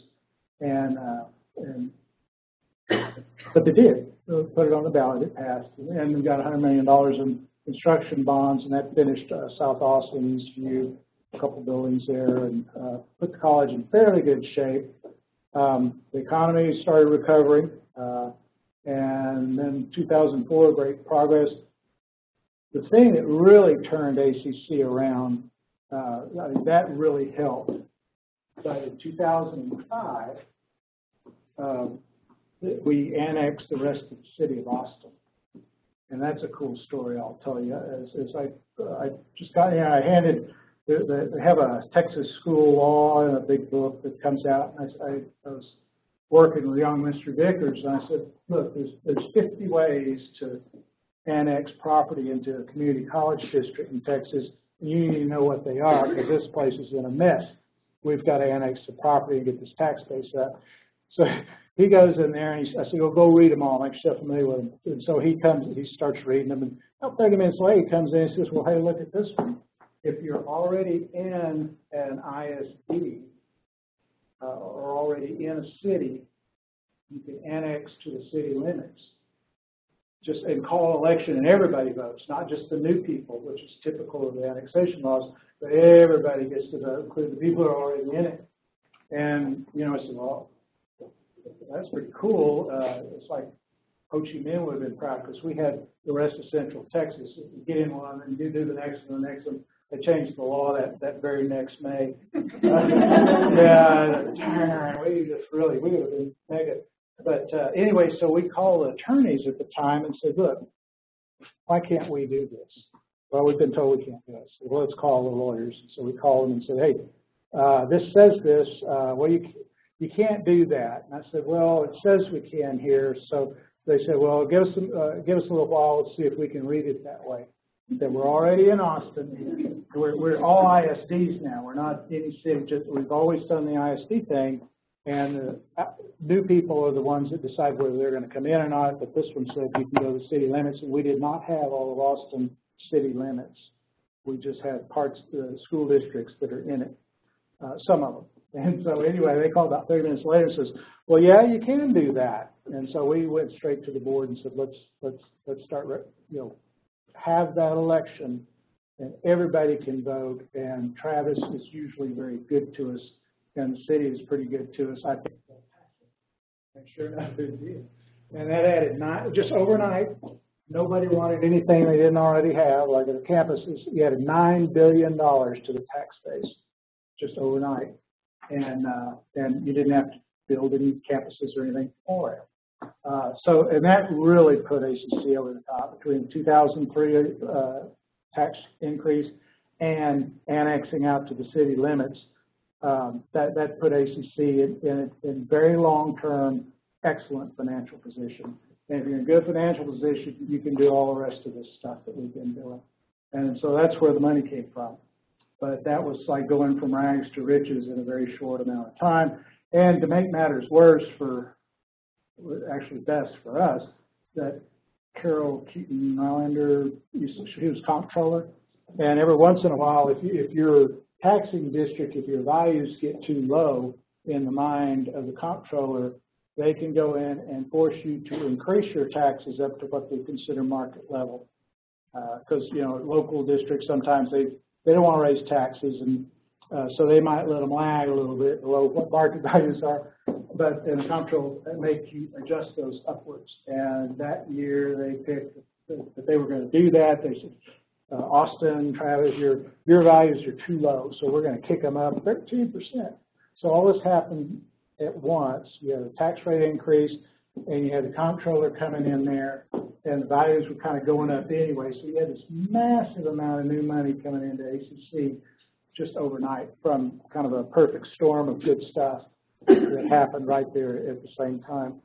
But they did. So put it on the ballot. It passed, and we got $100 million in construction bonds, and that finished South Austin, Eastview, a couple buildings there, and put the college in fairly good shape. The economy started recovering, and then 2004, great progress. The thing that really turned ACC around, that really helped. But in 2005, we annexed the rest of the city of Austin, and that's a cool story. I'll tell you. As I just got here, I handed. They have a Texas school law in a big book that comes out, and I was working with young Mr. Vickers, and I said, look, there's 50 ways to annex property into a community college district in Texas, and you need to know what they are, because this place is in a mess. We've got to annex the property and get this tax base up. So he goes in there, and I said, well, go read them all, make yourself familiar with them. And so he starts reading them, and about 30 minutes later, he comes in and says, well, hey, look at this one. If you're already in an ISD or already in a city, you can annex to the city limits. Just and call an election, and everybody votes, not just the new people, which is typical of the annexation laws, but everybody gets to vote, including the people who are already in it. And, I said, well, that's pretty cool. It's like Ho Chi Minh would have been proud, because we had the rest of Central Texas. You get in one, and you do the next one, the next one. They changed the law that very next May. Yeah, we would have been mega. But anyway, so we called the attorneys at the time and said, look, why can't we do this? Well, we've been told we can't do it. So well, let's call the lawyers. So we called them and said, hey, this says this. Well, you can't do that. And I said, well, it says we can here. So they said, well, give us a little while. Let's see if we can read it that way. That we're already in Austin. We're all ISDs now. We're not any city. We've always done the ISD thing, and new people are the ones that decide whether they're going to come in or not. But this one said you can go to the city limits, and we did not have all of Austin city limits. We just had parts of the school districts that are in it, some of them. And so anyway, they called about 30 minutes later and says, well, yeah, you can do that. And so we went straight to the board and said, let's start, have that election, and everybody can vote. And Travis is usually very good to us, and the city is pretty good to us. I think and sure enough, it did. And that added just overnight. Nobody wanted anything they didn't already have, like at the campuses. You added $9 billion to the tax base just overnight, and you didn't have to build any campuses or anything for it. And that really put ACC over the top between the 2003 tax increase and annexing out to the city limits. That put ACC in very long-term, excellent financial position. And if you're in a good financial position, you can do all the rest of this stuff that we've been doing. And so that's where the money came from. But that was like going from rags to riches in a very short amount of time. And to make matters worse actually best for us, that Carol Keaton-Nylander, she was comptroller. And every once in a while, if your taxing district, if your values get too low in the mind of the comptroller, they can go in and force you to increase your taxes up to what they consider market level. Because, local districts, sometimes they don't want to raise taxes, and so they might let them lag a little bit below what market values are. But in the comptroller, that makes you adjust those upwards. And that year they picked that they were going to do that. They said, Austin, Travis, your values are too low, so we're going to kick them up 13%. So all this happened at once. You had a tax rate increase, and you had the comptroller coming in there, and the values were kind of going up anyway. So you had this massive amount of new money coming into ACC just overnight from kind of a perfect storm of good stuff that happened right there at the same time.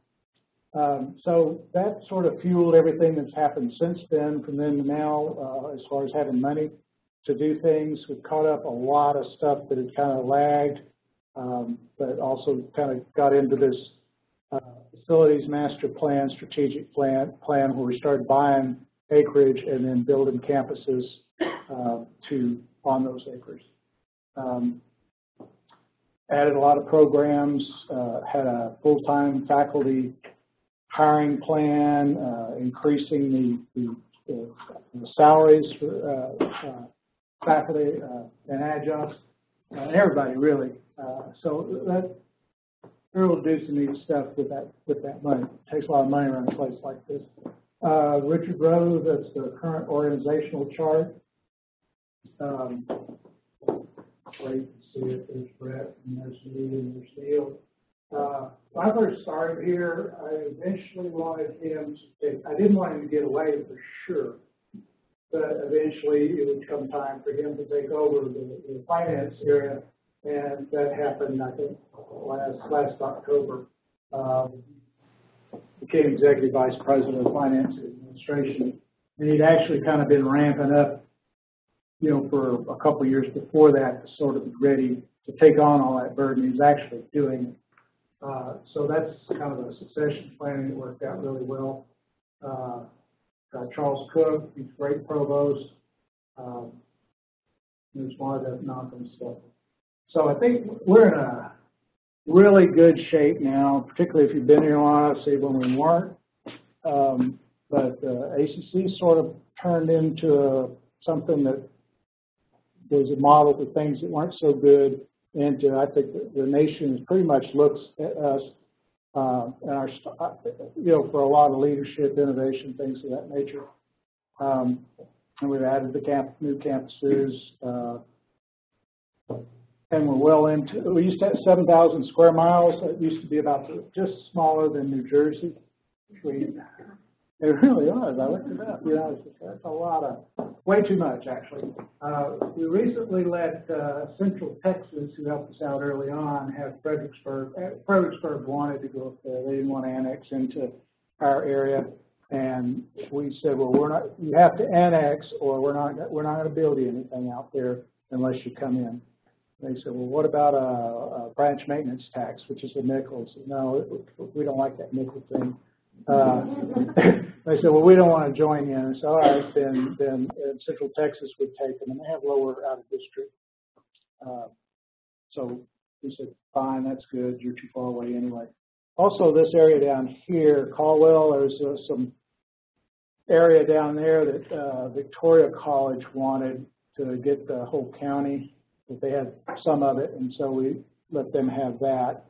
So that sort of fueled everything that's happened since then, from then to now, as far as having money to do things. We've caught up a lot of stuff that had kind of lagged, but also kind of got into this facilities master plan, strategic plan where we started buying acreage and then building campuses on those acres. Added a lot of programs, had a full-time faculty hiring plan, increasing the salaries for faculty and adjuncts, everybody really. So that we're able to do some neat stuff with that money. It takes a lot of money around a place like this. Richard Rose, that's the current organizational chart. Where you can see it, there's Brett, and there's me, and there's Neil. When I first started here, I eventually wanted him to take, I didn't want him to get away for sure, but eventually it would come time for him to take over the finance area, and that happened, I think, last October. Became Executive Vice President of Finance and Administration, and he'd actually kind of been ramping up, for a couple of years before that to sort of be ready to take on all that burden. He was actually doing it. So that's kind of a succession planning that worked out really well. Got Charles Cook, he's a great provost. He's one of the non stuff. So I think we're in a really good shape now, particularly if you've been here a while, say when we weren't. But ACC sort of turned into something that was a model for things that weren't so good. And I think the nation pretty much looks at us and our, for a lot of leadership, innovation, things of that nature. And we've added the new campuses, and we're well into. We used to have 7,000 square miles. It used to be about just smaller than New Jersey. It really was. I looked it up. That's a lot of, way too much actually. We recently let Central Texas, who helped us out early on, have Fredericksburg. Fredericksburg wanted to go up there. They didn't want to annex into our area, and we said, well, you have to annex, or we're not going to build you anything out there unless you come in. They said, well, what about a branch maintenance tax, which is a nickel? I said, no, we don't like that nickel thing. They said, well, we don't want to join in. And so, all right, then Central Texas would take them, and they have lower out of district. So we said, fine, that's good, you're too far away anyway. Also, this area down here, Caldwell, there's some area down there that Victoria College wanted to get the whole county, but they had some of it, and so we let them have that,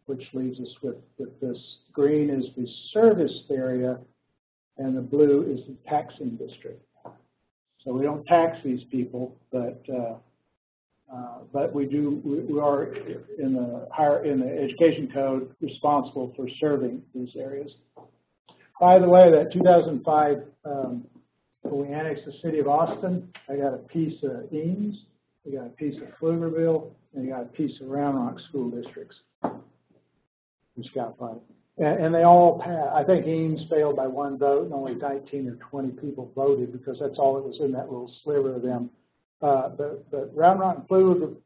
which leaves us with this. Green is the service area, and the blue is the taxing district. So we don't tax these people, but we are in the education code responsible for serving these areas. By the way, that 2005, when we annexed the city of Austin, I got a piece of Eames, we got a piece of Pflugerville, and we got a piece of Round Rock school districts. Which got funded. And they all passed. I think Eames failed by 1 vote, and only 19 or 20 people voted because that's all that was in that little sliver of them. But Round Rock and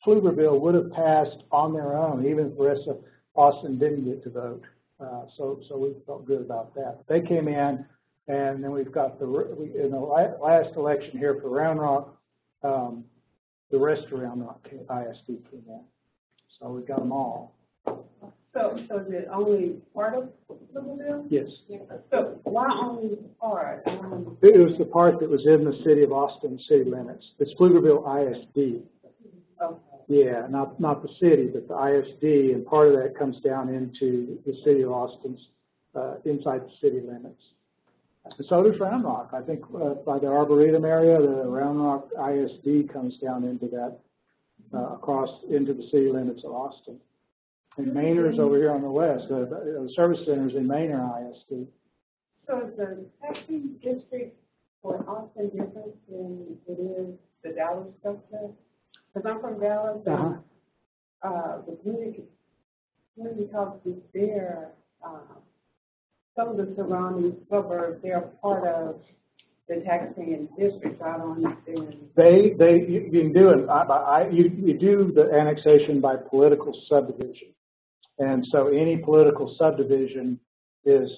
Pflugerville would have passed on their own, even if the rest of Austin didn't get to vote. So we felt good about that. They came in, and then we've got in the last election here for Round Rock, the rest of Round Rock ISD came in. So we got them all. So is it only part of Pflugerville? Yes. So why only part? It was the part that was in the city of Austin city limits. It's Pflugerville ISD. Okay. Yeah, not the city, but the ISD, and part of that comes down into the city of Austin's inside the city limits. And so does Round Rock. I think by the Arboretum area, the Round Rock ISD comes down into that across into the city limits of Austin. And Mainer's over here on the west. The service centers in Mainer ISD. So is the taxing district for Austin different than it is the Dallas structure? Because I'm from Dallas, and the community colleges there, some of the surrounding suburbs, they're part of the taxing district. So I don't understand. You can do it. You do the annexation by political subdivision. And so any political subdivision is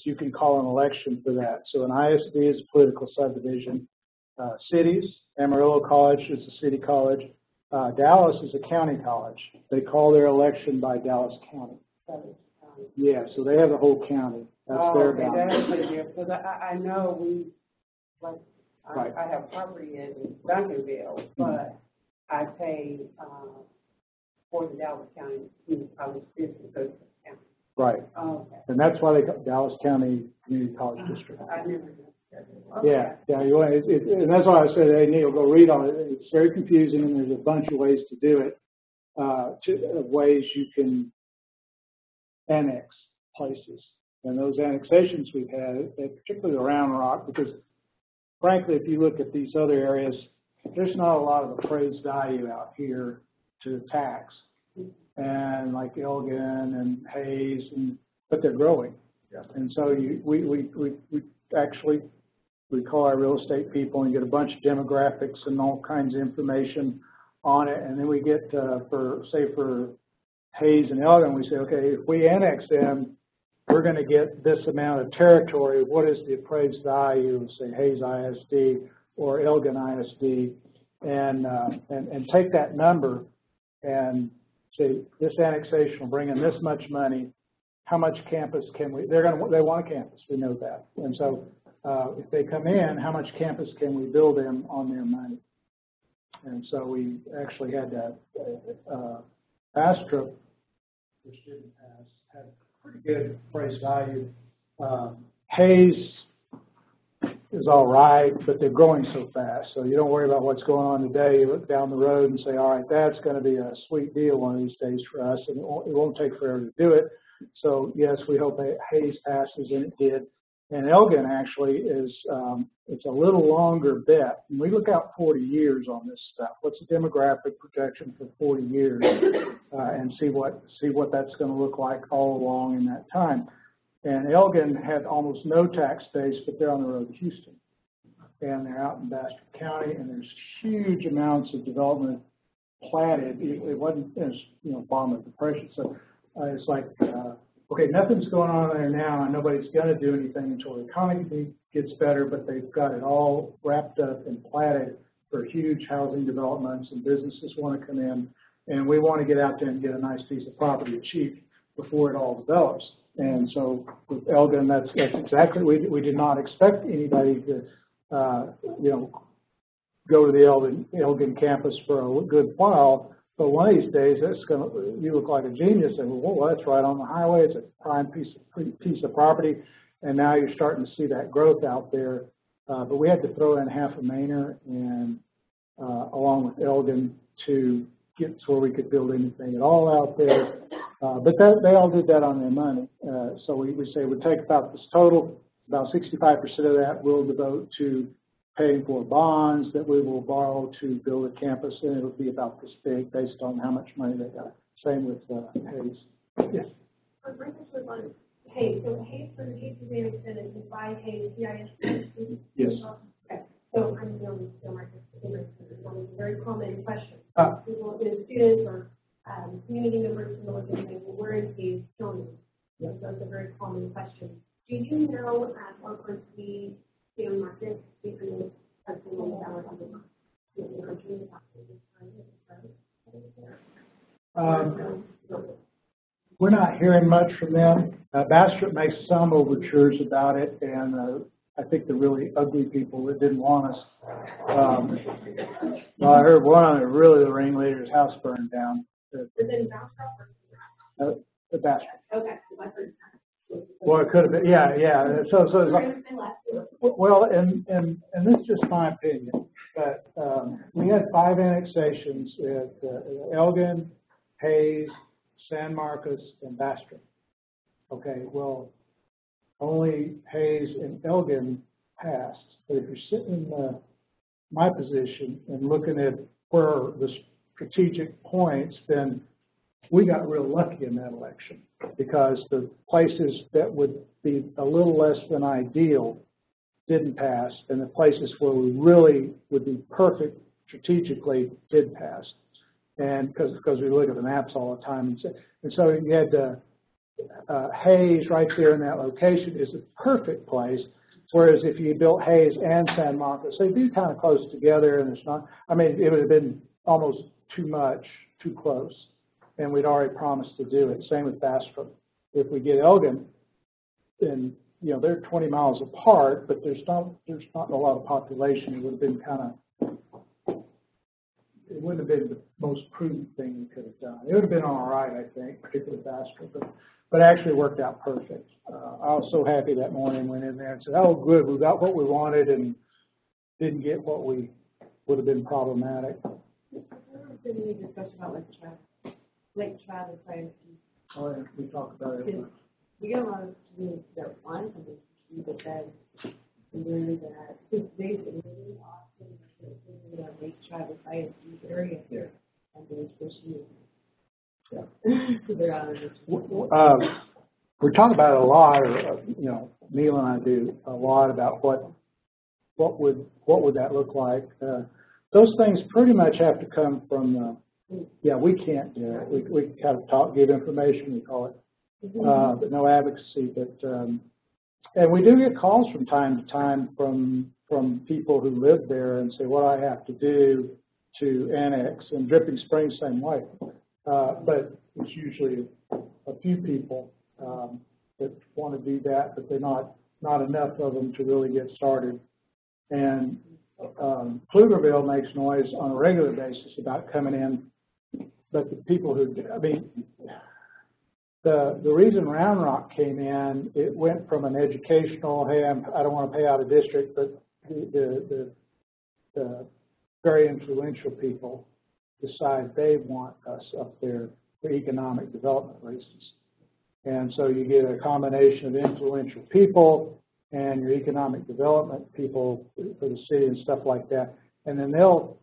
you can call an election for that. So an ISD is a political subdivision. Cities, Amarillo College is a city college. Dallas is a county college. They call their election by Dallas County. Yeah, so they have the whole county. That's their boundary. Because I know I have property in Duncanville, but I pay for the Dallas County Community College District, so it's a county. Right. Oh, okay. And that's why they call Dallas County Community College District. I never knew. Yeah, and that's why I said, hey, Neil, go read on it. It's very confusing, and there's a bunch of ways to do it, ways you can annex places. And those annexations we've had, particularly the Round Rock, because frankly, if you look at these other areas, there's not a lot of appraised value out here to tax, and like Elgin and Hayes, but they're growing. Yeah. And so we actually call our real estate people and get a bunch of demographics and all kinds of information on it, and then we get for Hayes and Elgin, we say, okay, if we annex them, we're going to get this amount of territory. What is the appraised value of, say, Hayes ISD or Elgin ISD, and take that number and say this annexation will bring in this much money. How much campus can we? They want a campus. We know that, and so if they come in, how much campus can we build them on their money? And so we actually had that Astra, which didn't pass, had pretty good price value. Hayes is all right, but they're growing so fast, so you don't worry about what's going on today. You look down the road and say, all right, that's going to be a sweet deal one of these days for us, and it won't take forever to do it. So yes, we hope Hayes passes, and it did. And Elgin actually is, it's a little longer bet. And we look out 40 years on this stuff. What's the demographic projection for 40 years, and see what that's going to look like all along in that time. And Elgin had almost no tax base, but they're on the road to Houston, and they're out in Bastrop County, and there's huge amounts of development platted. It wasn't, bomb of depression. So it's like, okay, nothing's going on there now, and nobody's going to do anything until the economy gets better, but they've got it all wrapped up and platted for huge housing developments, and businesses want to come in, and we want to get out there and get a nice piece of property cheap before it all develops. And so with Elgin, that's exactly, we did not expect anybody to, go to the Elgin campus for a good while, but one of these days, you look like a genius, and well, that's right on the highway, it's a prime piece of property, and now you're starting to see that growth out there. But we had to throw in half a Manor and along with Elgin to get to where we could build anything at all out there. But they all did that on their money. So we say we take about this total, about 65% of that we'll devote to paying for bonds that we will borrow to build a campus, and it'll be about this big based on how much money they got. Same with Hayes. Yes. My question was on Hayes. So Hayes, for the Hayes Museum extended to buy Hayes CIS. Yes. Okay. So I'm still it's a very common question. People, students or community members who look and say, well, where is Hayes shown? So that's a very common question. Do you know what could be market between Pennsylvania and we're not hearing much from them. Bastrop makes some overtures about it, and I think the really ugly people that didn't want us. Well, I heard one of the ringleader's house burned down. Is it Bastrop or The Bastrop. okay, I heard that. Well, it could have been, yeah. So it's like, well, and this is just my opinion, but we had 5 annexations at Elgin, Hayes, San Marcos, and Bastrop. Okay, well, only Hayes and Elgin passed. But if you're sitting in my position and looking at where the strategic points, then we got real lucky in that election because the places that would be a little less than ideal didn't pass, and the places where we really would be perfect strategically did pass. And because we look at the maps all the time, and so you had Hayes right there in that location is a perfect place. Whereas if you built Hayes and San Marcos, they'd be kind of close together, and it's not. I mean, it would have been almost too close, and we'd already promised to do it. Same with Bastrop. If we get Elgin, then they're 20 miles apart, but there's not a lot of population. It would have been it wouldn't have been the most prudent thing we could have done. It would have been all right, I think, particularly Bastrop, but actually worked out perfect. I was so happy that morning, went in there and said, oh, good, we got what we wanted and didn't get what we would have been problematic. There's been any discussion about Lake Travis ISD. Oh, yeah, we talked about it. We get a lot of students that want to be, but then learn that it's basically really often in the Lake Travis ISD area here, and there's issues. Yeah. So they're out of this. We talk about it a lot, Neil and I do a lot about what would that look like. Those things pretty much have to come from, we can't do it. We kind of give information, we call it, but no advocacy. But and we do get calls from time to time from people who live there and say what I have to do to annex, and Dripping Springs same way. But it's usually a few people that want to do that, but they're not enough of them to really get started. And Pflugerville makes noise on a regular basis about coming in, but the people who, the reason Round Rock came in, it went from an educational, hey, I don't want to pay out of district, but the very influential people decide they want us up there for economic development reasons. And so you get a combination of influential people and your economic development people for the city and stuff like that. And then they'll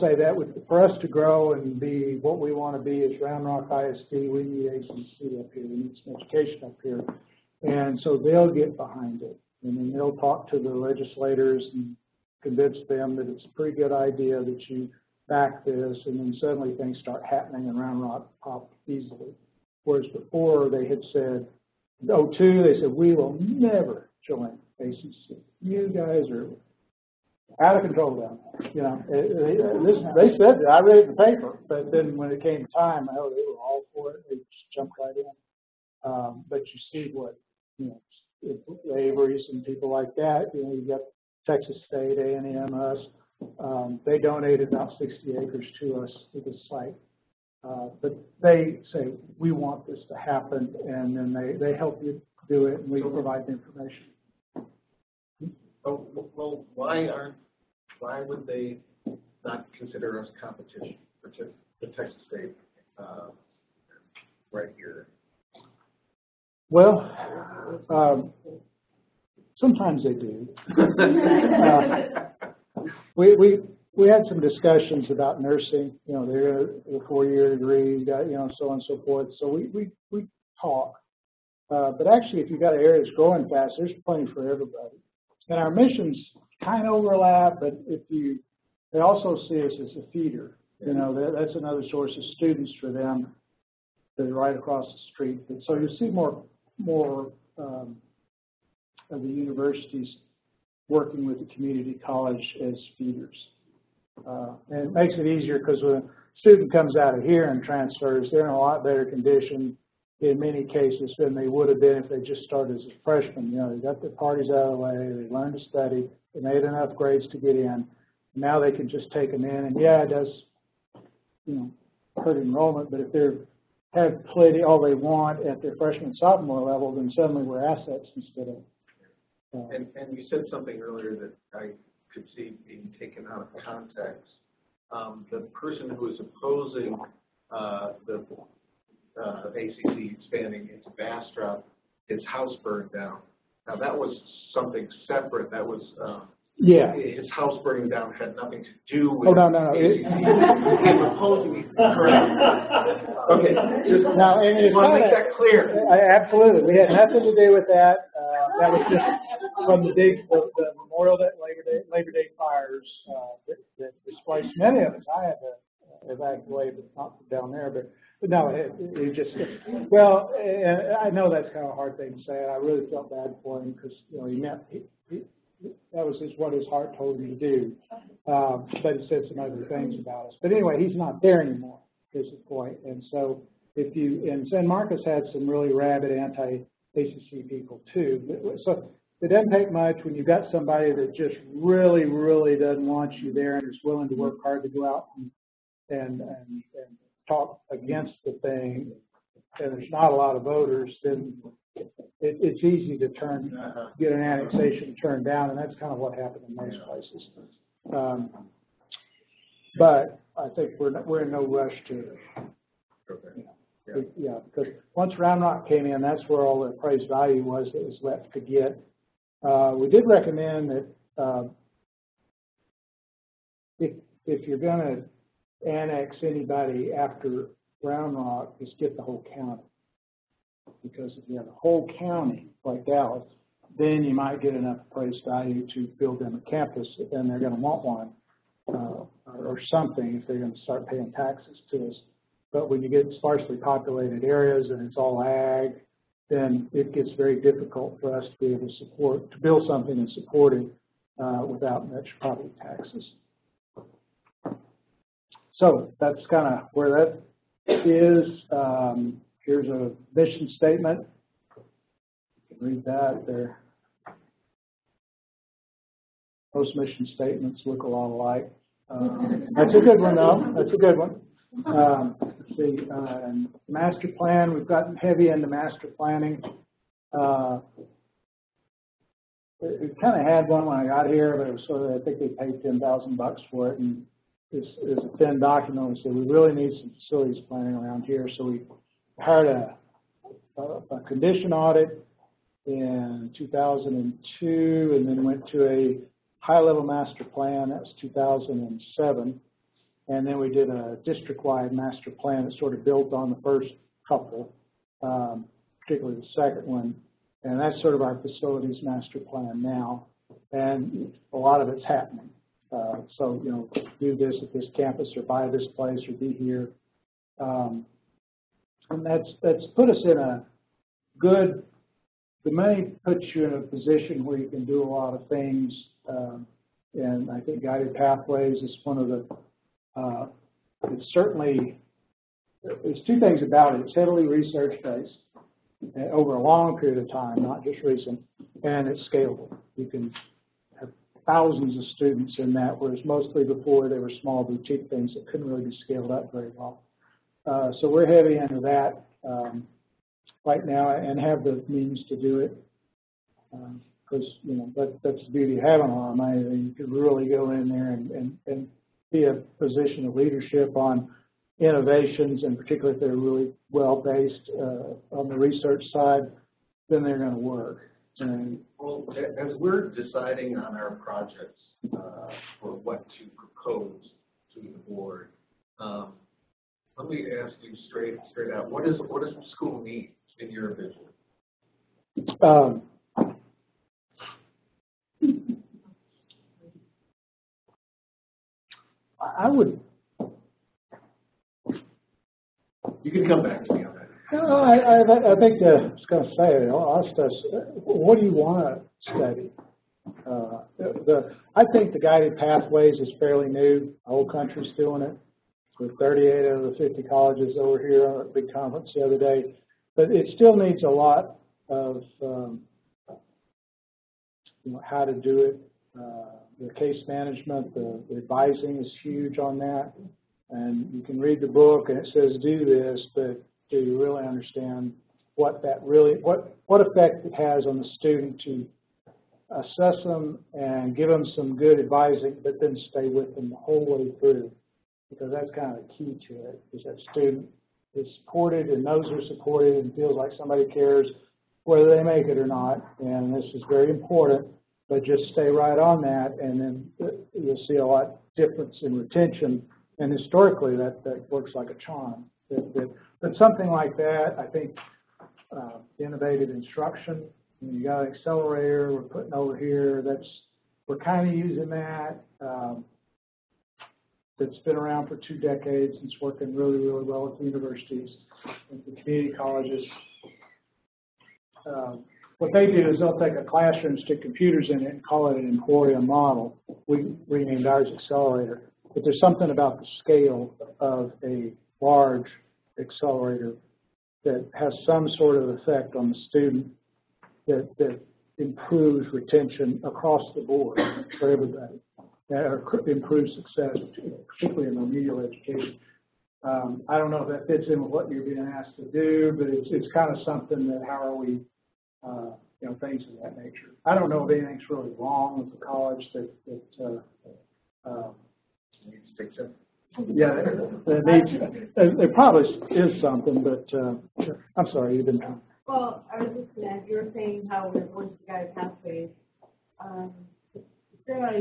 say that for us to grow and be what we want to be as Round Rock ISD, we need ACC up here, we need some education up here. And so they'll get behind it. And then they'll talk to the legislators and convince them that it's a pretty good idea that you back this, and then suddenly things start happening and Round Rock pop easily. Whereas before they had said, in 2002, they said, we will never join ACC. You guys are out of control down there. You know, they said that. I read it in the paper, but then when it came time, oh, they were all for it. They just jumped right in. But you see what, you know, Avery's and people like that. You know, you got Texas State, A&M, us. They donated about 60 acres to us to this site. But they say, we want this to happen, and then they help you do it, and we provide the information. Oh, well, why would they not consider us competition for the Texas State right here? Well, sometimes they do. We had some discussions about nursing. You know, they're a 4-year degree, you got, you know, so on and so forth. So we talk. But actually, if you got an area that's growing fast, there's plenty for everybody. And our missions kind of overlap, but they also see us as a feeder. You know, that's another source of students for them. They're right across the street. So you see more of the universities working with the community college as feeders. And it makes it easier because when a student comes out of here and transfers, they're in a lot better condition in many cases than they would have been if they just started as a freshman. You know, they got their parties out of the way, they learned to study, they made enough grades to get in. Now they can just take them in, and yeah, it does, you know, hurt enrollment, but if they have played all they want at their freshman sophomore level, then suddenly we're assets instead of. And you said something earlier that I could see being taken out of context. The person who is opposing the ACC expanding into Bastrop, his house burned down. Now that was something separate. That was yeah. His house burning down had nothing to do with. Oh no. He's opposing. Correct. Okay. Just now, and want to make that clear. Absolutely, we had nothing to do with that. That was just from the Memorial Day, Labor Day fires that displaced many of us. I had to evacuate, but not from down there. But no, it just, well, and I know that's kind of a hard thing to say. I really felt bad for him because, you know, that was what his heart told him to do. But he said some other things about us. But anyway, he's not there anymore, is the point. And so and San Marcos had some really rabid anti-ACC people too. So it doesn't take much when you've got somebody that just really, really doesn't want you there and is willing to work hard to go out and talk against the thing, and there's not a lot of voters, then it's easy to get an annexation turned down, and that's kind of what happened in most places. But I think we're in no rush to, you know, yeah, because once Round Rock came in, that's where all the appraised value was that was left to get. We did recommend that if you're going to annex anybody after Round Rock, just get the whole county. Because if you have a whole county like Dallas, then you might get enough appraised value to build them a campus, and they're going to want one or something if they're going to start paying taxes to us. But when you get sparsely populated areas and it's all ag, then it gets very difficult for us to be able to build something and support it without much property taxes. So that's kind of where that is. Here's a mission statement. You can read that there. Most mission statements look a lot alike. That's a good one, though. That's a good one. Let's see. Master plan. We've gotten heavy into master planning. We kind of had one when I got here, but it was sort of, I think they paid $10,000 for it, and it's a thin document. We said we really need some facilities planning around here, so we hired a condition audit in 2002, and then went to a high-level master plan. That was 2007, and then we did a district-wide master plan that sort of built on the first couple, particularly the second one, and that's sort of our facilities master plan now, and a lot of it's happening. So, you know, do this at this campus, or buy this place, or be here. And that's put us in a good, the money puts you in a position where you can do a lot of things and I think Guided Pathways is one of the, it's certainly, there's two things about it. It's heavily research-based over a long period of time, not just recent, and it's scalable. You can have thousands of students in that, whereas mostly before they were small boutique things that couldn't really be scaled up very well. So we're heavy into that right now and have the means to do it. Because, you know, that's the beauty of having a lot of money. That you can really go in there and be a position of leadership on innovations, and particularly if they're really well-based on the research side, then they're going to work. And, well, as we're deciding on our projects for what to propose to the board, let me ask you straight out, what does the school need in your vision? I would. You can come back to me on that. No, I think I was going to say, I'll ask us, what do you want to study? I think the Guided Pathways is fairly new. The whole country's doing it. With 38 out of the 50 colleges over here on a big conference the other day. But it still needs a lot of you know, how to do it. The case management, the advising is huge on that. And you can read the book and it says do this, but do you really understand what effect it has on the student to assess them and give them some good advising, but then stay with them the whole way through? Because that's kind of the key to it, is that student is supported and knows they're supported and feels like somebody cares whether they make it or not. And this is very important, but just stay right on that, and then you'll see a lot difference in retention. And historically, that works like a charm. But something like that, I think, innovative instruction. You got an accelerator we're putting over here. We're kind of using that. That's been around for 2 decades. It's working really, really well at the universities and the community colleges. What they do is they'll take a classroom, stick computers in it, and call it an Emporium model. We renamed ours Accelerator. But there's something about the scale of a large accelerator that has some sort of effect on the student that improves retention across the board for everybody. Improves success, particularly in remedial education. I don't know if that fits in with what you're being asked to do, but it's kind of something that how are we, you know, things of that nature. I don't know if anything's really wrong with the college that needs fixing. Yeah, there probably is something, but I'm sorry, you've been talking. Well, I was just going to add, you were saying how we're going to Guided Pathways. It's been about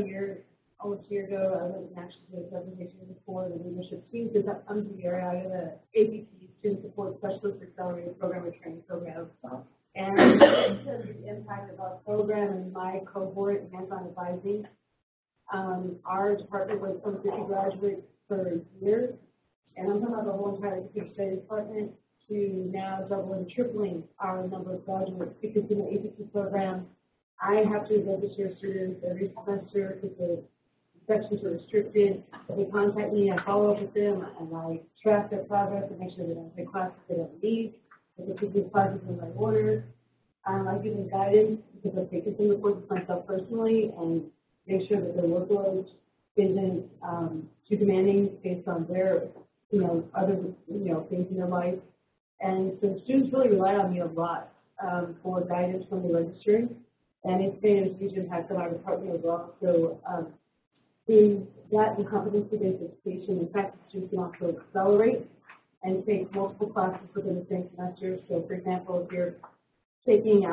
almost a year ago, I was actually doing a presentation before the leadership team, because I'm the area of the ACC, Student Support Specialist Accelerated Program and Training Program. And because of the impact of our program and my cohort, hands-on advising, our department went from 50 graduates per year, and I'm talking about the whole entire teacher studies department, to now doubling and tripling our number of graduates, because in the ACC program, I have to register students every semester because the sections are restricted. They contact me, I follow up with them, and I track their progress and make sure they don't take classes they don't need, that they keep these classes in my order. I give them guidance because I've taken some reports myself personally and make sure that their workload isn't too demanding based on their, you know, other, you know, things in their life. And so students really rely on me a lot for guidance when they're registering, and it's been a huge impact on our department as well. So in that and competency-based education, in fact, students can also accelerate and take multiple classes within the same semester. So, for example, if you're taking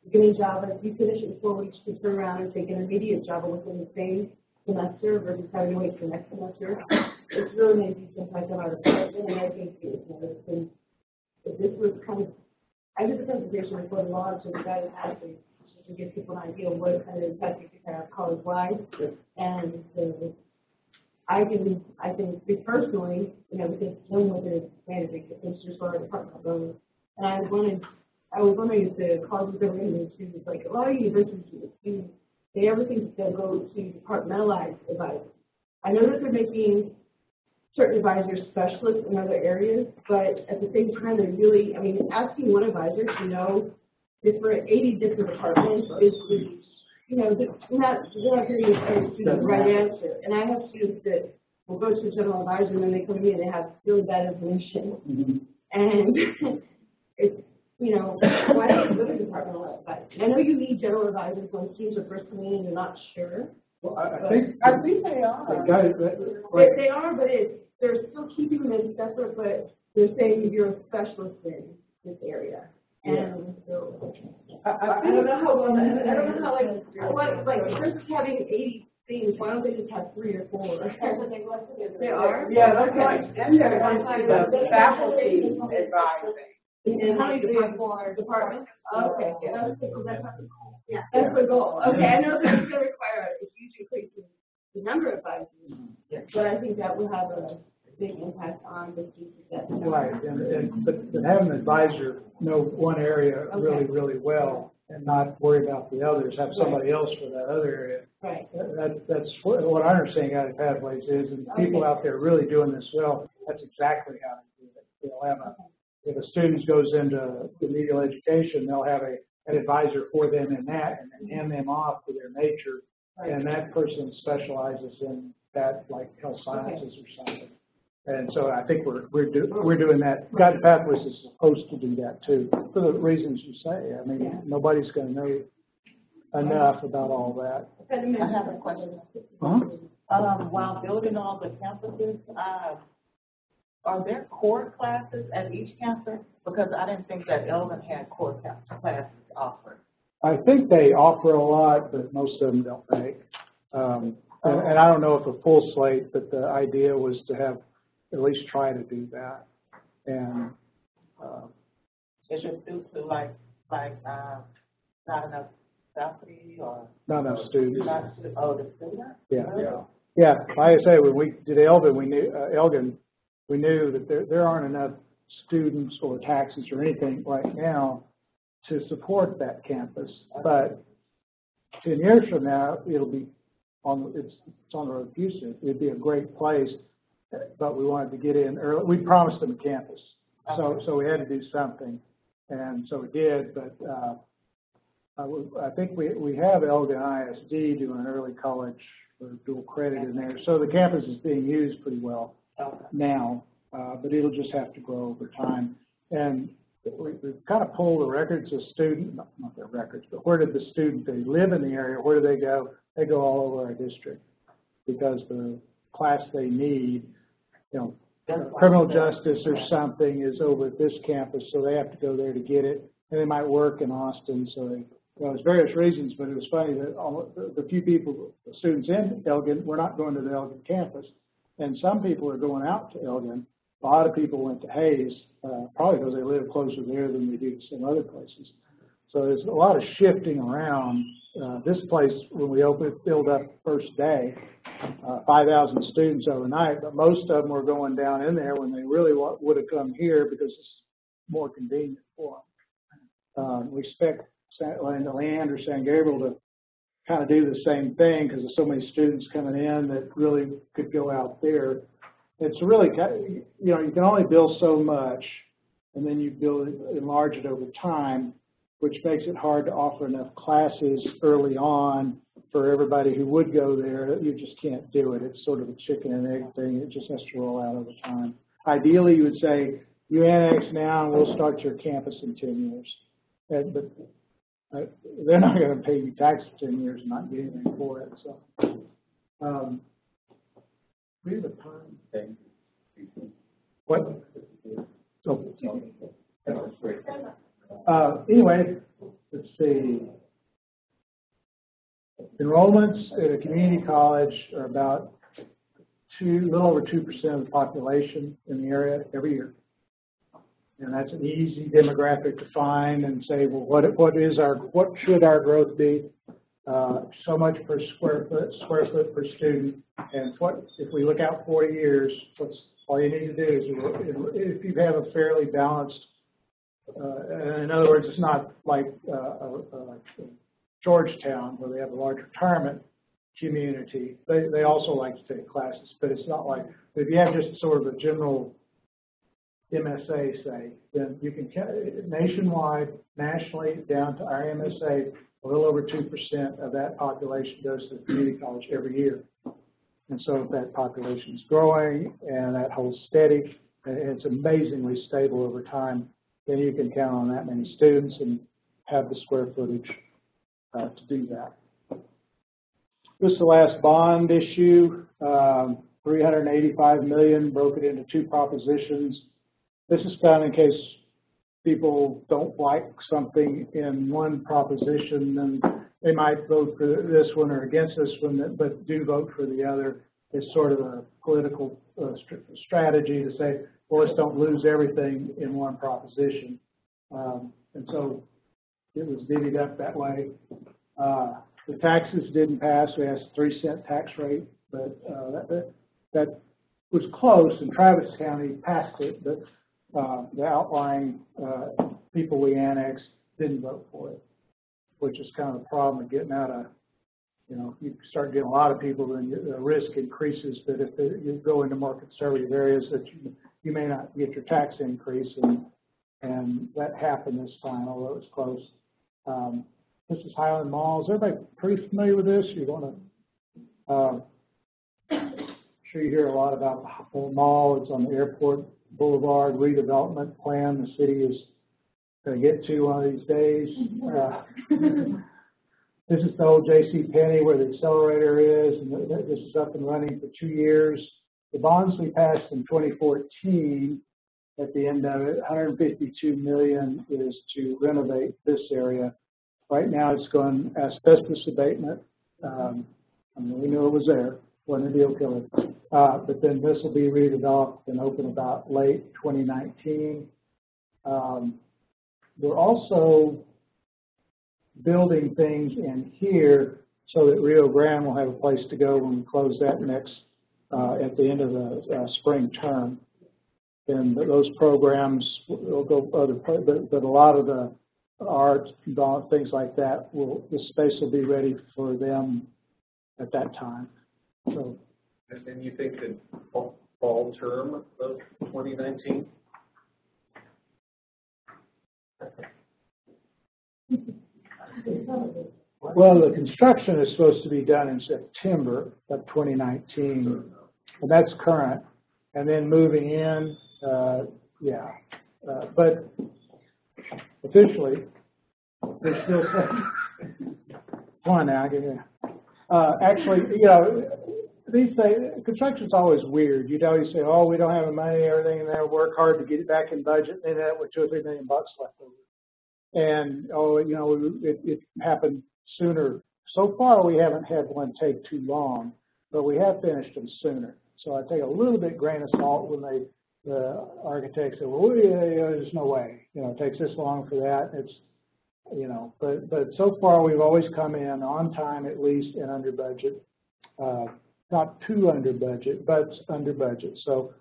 beginning Java, if you finish it in 4 weeks, you can turn around and take intermediate Java within the same semester versus having to wait for the next semester. It's really made a huge impact on our department, and I think this was kind of, I did the presentation before the launch of the Guided Pathways to give people an idea of what kind of impact you could have college-wide. And I can speak personally, you know, because one was a managing administrator for our department building, and I was wondering if the colleges that were in to like a lot of universities do they everything still go to departmentalized advisors. I know that they're making certain advisors specialists in other areas, but at the same time, they're really, I mean, asking one advisor to know 80 different departments is, you know, they're not getting the right answer. And I have students that will go to a general advisor and then they come to me and they have really bad information. Mm-hmm. And it's, you know, why don't you go to departmental advisor? And I know you need general advisors when teams are first coming in and they're not sure. Well, I think they are. They are, but they're still keeping them separate, but they're saying you're a specialist in this area. And so, I don't know how well, I don't know how, like versus having 80 things, why don't they just have 3 or 4? They are? Yeah, that's right. And they're the faculty advising. And how many departments? Okay, that's the goal. Okay, I know that it's going to require a huge increase in the number of advisors, but I think that will have a big impact on the students that. Right, but having an advisor know one area really well and not worry about the others, have somebody else for that other area. Right. That's what I understand out of Pathways is, and people out there really doing this well, that's exactly how they do it. They'll have if a student goes into remedial education, they'll have an advisor for them in that, and then hand them off to their major, and that person specializes in that, like health sciences or something. And so I think we're doing that. Guided Pathways is supposed to do that too, for the reasons you say. I mean, nobody's going to know enough about all that. I have a question. While building all the campuses, are there core classes at each campus? Because I didn't think that Elgin had core classes offered. I think they offer a lot, but most of them don't make. And I don't know if a full slate, but the idea was to have at least try to do that. And is it due to like not enough faculty or not enough students? The students? Yeah. Like I say, when we did Elgin, we knew that there aren't enough students or taxes or anything right now to support that campus. But 10 years from now, it'll be it's on the road to Houston. It'd be a great place, but we wanted to get in early. We promised them a campus, so we had to do something, and so we did. But I think we have Elgin ISD doing an early college or dual credit in there, so the campus is being used pretty well now, but it'll just have to grow over time. And we've kind of pulled the records of students, not their records, but where did the student, they live in the area, where do they go? They go all over our district because the class they need, criminal justice or something is over at this campus, so they have to go there to get it. And they might work in Austin, so there's various reasons, but it was funny that the few people, the students in Elgin, were not going to the Elgin campus. And some people are going out to Elgin. A lot of people went to Hayes, probably because they live closer there than they do to some other places. So there's a lot of shifting around. This place, when we opened it, filled up first day, 5,000 students overnight, but most of them were going down in there when they really would have come here because it's more convenient for them. We expect Leander, San Gabriel to kind of do the same thing because there's so many students coming in that really could go out there. It's really, you can only build so much, and then you enlarge it over time, which makes it hard to offer enough classes early on for everybody who would go there. You just can't do it. It's sort of a chicken and egg thing. It just has to roll out over time. Ideally, you would say, you annex now and we'll start your campus in 10 years. But they're not going to pay you tax for 10 years and not get anything for it. So, we have a time thing. What? Oh, that was great. Anyway, let's see. Enrollments at a community college are about a little over 2% of the population in the area every year. And that's an easy demographic to find and say, well, what should our growth be? So much per square foot per student. And if we look out 40 years, all you need to do is, if you have a fairly balanced, in other words, it's not like a Georgetown, where they have a large retirement community, they also like to take classes, but it's not like, if you have just sort of a general MSA, say, then you can, nationwide, nationally, down to our MSA, a little over 2% of that population goes to the community college every year. And so if that population is growing and that holds steady, and it's amazingly stable over time, then you can count on that many students and have the square footage to do that. This is the last bond issue, $385 million, broke it into 2 propositions. This is done in case people don't like something in one proposition, and they might vote for this one or against this one, but do vote for the other. It's sort of a political strategy to say, well, let's don't lose everything in one proposition. And so it was divvied up that way. The taxes didn't pass. We asked a 3-cent tax rate, but that was close, and Travis County passed it, but the outlying people we annexed didn't vote for it, which is kind of the problem of getting out of, you start getting a lot of people, then the risk increases that if you go into more conservative areas that you may not get your tax increase, and that happened this time, although it was close. This is Highland Mall. Is everybody pretty familiar with this? You want to, I'm sure you hear a lot about the mall. It's on the Airport Boulevard redevelopment plan the city is going to get to one of these days. This is the old J.C. Penney where the accelerator is, and this is up and running for 2 years. The bonds we passed in 2014, at the end of it, $152 million is to renovate this area. Right now it's going asbestos abatement. We knew it was there, wasn't a deal killer. But then this will be redeveloped and open about late 2019. We're also building things in here so that Rio Grande will have a place to go when we close that next at the end of the spring term. And those programs will go other, but a lot of the art, things like that, the space will be ready for them at that time. So. And you think that fall term of 2019? Well, the construction is supposed to be done in September of 2019, and that's current. And then moving in, but officially, they're still saying, come on now, give me actually, these things, construction's always weird. You'd always say, oh, we don't have the money, everything, and they'll work hard to get it back in budget, and that with $2 or $3 million left over. And, it happened sooner. So far, we haven't had one take too long, but we have finished them sooner. So I take a little bit grain of salt when the architects say, well, there's no way, it takes this long for that. It's, but so far we've always come in on time at least and under budget. Not too under budget, but under budget. So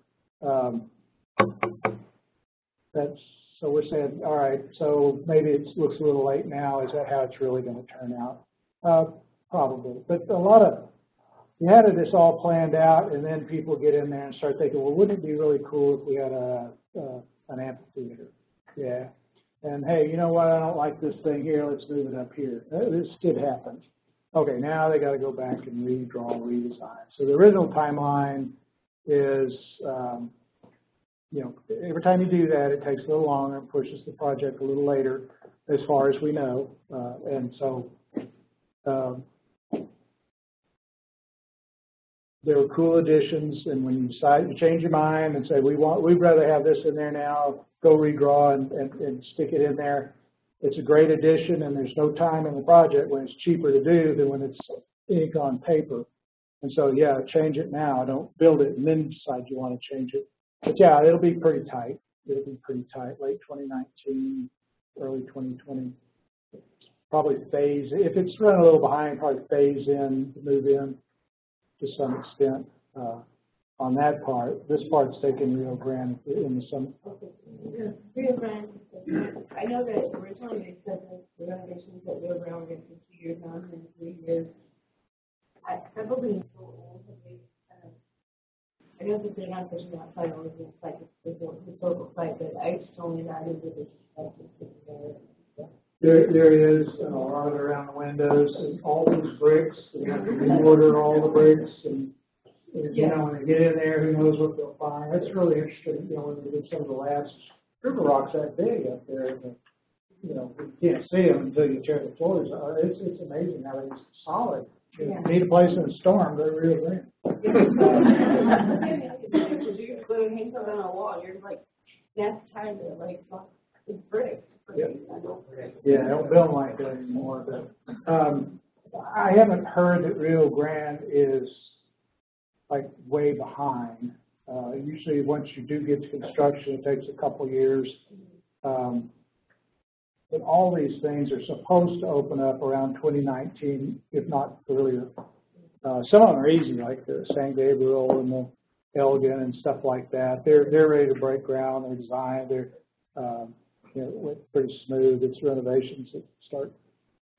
so we're saying, all right, so maybe it looks a little late now. Is that how it's really going to turn out? Probably. But a lot of, you had this all planned out, and then people get in there and start thinking, well, wouldn't it be really cool if we had an amphitheater? Yeah. And hey, you know what? I don't like this thing here. Let's move it up here. This did happen. Okay, now they got to go back and redraw, redesign. So the original timeline is, every time you do that, it takes a little longer and pushes the project a little later, as far as we know. And so there were cool additions, and when you decide to change your mind and say we'd rather have this in there now, go redraw and stick it in there. It's a great addition, and there's no time in the project when it's cheaper to do than when it's ink on paper. And so, yeah, change it now. Don't build it and then decide you want to change it. But yeah, it'll be pretty tight. It'll be pretty tight. Late 2019, early 2020. Probably phase. If it's running a little behind, probably phase in, move in to some extent on that part. This part's taking Rio Grande in the summer. Rio Grande, I know that originally they said that the renovations at Rio Grande were going to take 2 years. There is a lot of it around the windows, and all these bricks, they have to reorder all the bricks, and you know, when they get in there, who knows what they'll find. That's really interesting, you know, when we did some of the labs. River Rock's that big up there, but, you know, you can't see them until you tear the floors. It's amazing how they're solid. You need a place in a storm, they're real green. You put a hang on a wall, you're like, that's kind of like, it's bricks. Yeah, they don't build like that anymore, but, I haven't heard that Rio Grande is like way behind. Usually once you do get to construction, it takes a couple years. But all these things are supposed to open up around 2019, if not earlier. Some of them are easy, like the San Gabriel and the Elgin and stuff like that. They're ready to break ground. They're designed. They're you know, went pretty smooth. It's renovations that start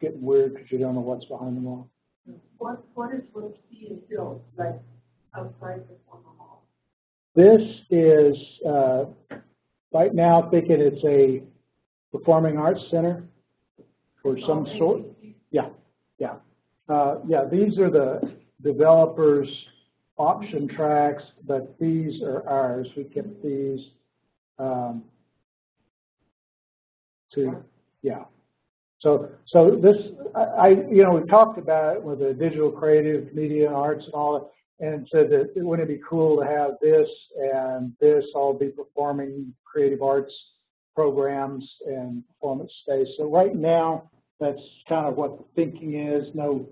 getting weird because you don't know what's behind them all. What is C is built, like outside the former hall? This is, right now, thinking it's a performing arts center or some sort. Yeah. These are the developers' option tracks, but these are ours. We kept these. So this, you know, we talked about it with the digital creative media and arts and all that, and said that wouldn't it be cool to have this and this all be performing creative arts programs and performance space. So right now, that's kind of what the thinking is. No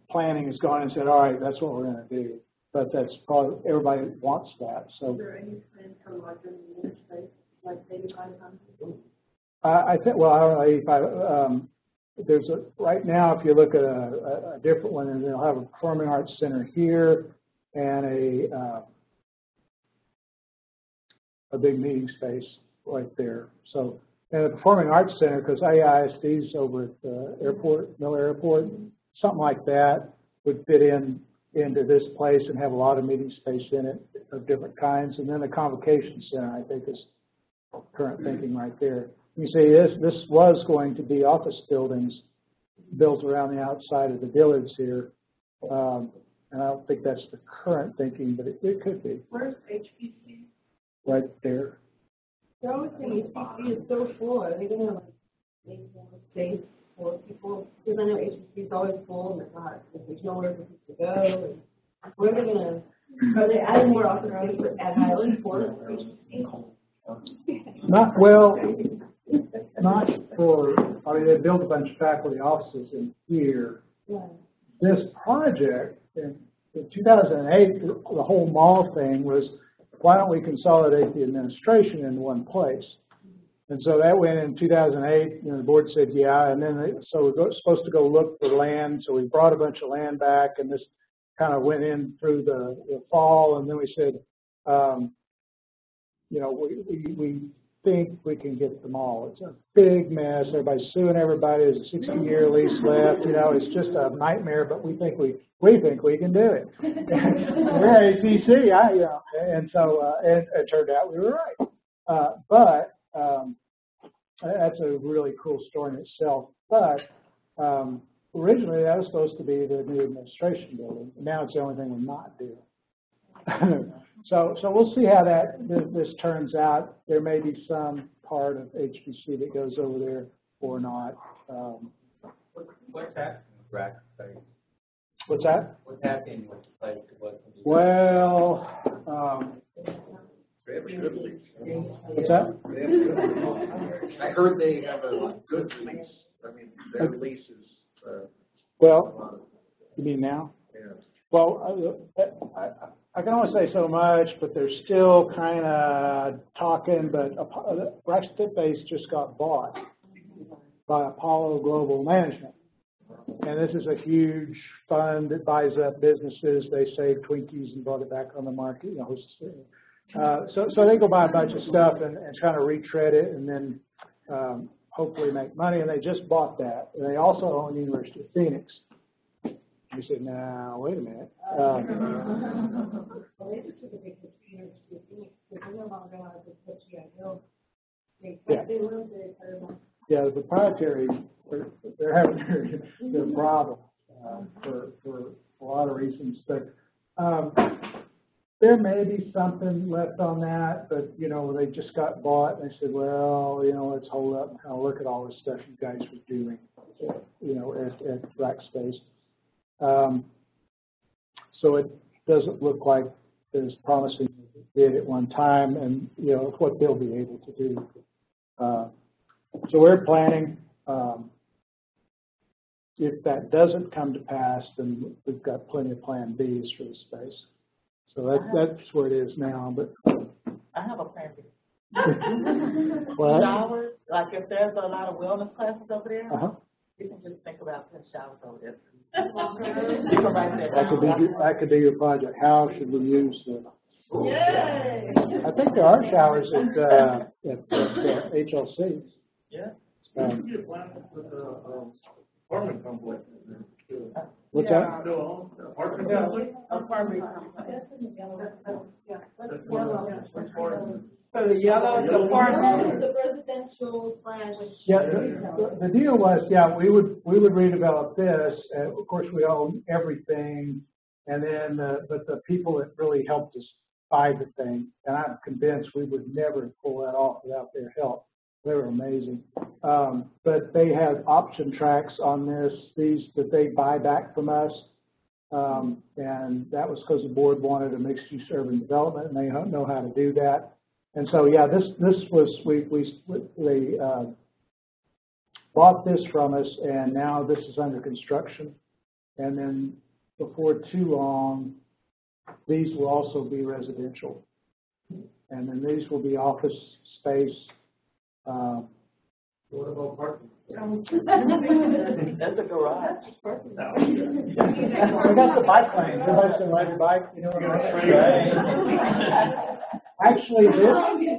planning has gone and said, all right, that's what we're going to do. But that's probably, everybody wants that. So. Is there any plan for larger meeting space, like maybe 500? I think, well, I don't know, there's right now, if you look at a different one, and they'll have a performing arts center here and a big meeting space right there. So, and the performing arts center, because AISD's over at the airport, Miller Airport, something like that would fit into this place and have a lot of meeting space in it of different kinds. And then the convocation center, I think, is current thinking right there. You see, this was going to be office buildings built around the outside of the Dillards here, and I don't think that's the current thinking, but it could be. Where's HPC? Right there. I always think HPC is so full. Are they going to like make more space for people? Because I know HPC is always full, and there's nowhere for people to go. And where are they going to? Are they adding more office space at Highland for HPC? Not for, I mean, they built a bunch of faculty offices in here. Yeah. This project, in 2008, the whole mall thing was, why don't we consolidate the administration in one place? And so that went in 2008, and the board said, yeah, and then so we're supposed to go look for land, so we brought a bunch of land back, and this kind of went in through the fall, and then we said, you know, we think we can get them all. It's a big mess. Everybody's suing everybody. There's a 60-year lease left. You know, it's just a nightmare. But we think we can do it. We're ACC, you know, and so it turned out we were right. But that's a really cool story in itself. But originally that was supposed to be the new administration building. Now it's the only thing we're not doing. So we'll see how this turns out. There may be some part of HBC that goes over there or not. What's happening with rack space? What's that? What's happening with the place? Well, what's that? I heard they have a good lease. I mean, their lease is. Well, you mean now? Yeah. Well, I can only say so much, but they're still kind of talking. But Braxton Base just got bought by Apollo Global Management, and this is a huge fund that buys up businesses. They saved Twinkies and brought it back on the market. You know, so they go buy a bunch of stuff and kind of retread it, and then hopefully make money. And they just bought that. And they also own the University of Phoenix. We said, "Now, wait a minute." Well, they just took a big hit to University of Phoenix because they no longer have the GI Bill. They lived there. Yeah, the proprietary, they're having their problem for a lot of reasons. But there may be something left on that, but, you know, they just got bought, and they said, well, you know, let's hold up and kind of look at all this stuff you guys were doing, you know, at Rackspace. So it doesn't look like as promising as it did at one time, and, you know, what they'll be able to do. So we're planning, if that doesn't come to pass, then we've got plenty of plan Bs for the space. So that's where it is now, but. I have a plan B. What? Showers, like if there's a lot of wellness classes over there, Uh-huh. you can just think about putting showers over there. You can write that down. That could be your project. How should we use the? Yay! I think there are showers at HLCs. Yeah. Apartment complex. What's that? No, apartment complex? Apartment. So the yellow, the apartment. The residential plan, which. Yeah, the deal was, yeah, we would redevelop this, and of course we own everything, and then, but the people that really helped us buy the thing, and I'm convinced we would never pull that off without their help. They were amazing. But they have option tracks on these that they buy back from us, and that was because the board wanted a mixed-use urban development, and they know how to do that. And so, yeah, this was, they bought this from us, and now this is under construction. And then before too long, these will also be residential. And then these will be office space. What about parking? That's a garage. I got the bike lane. Everybody can ride a bike, you know what I mean?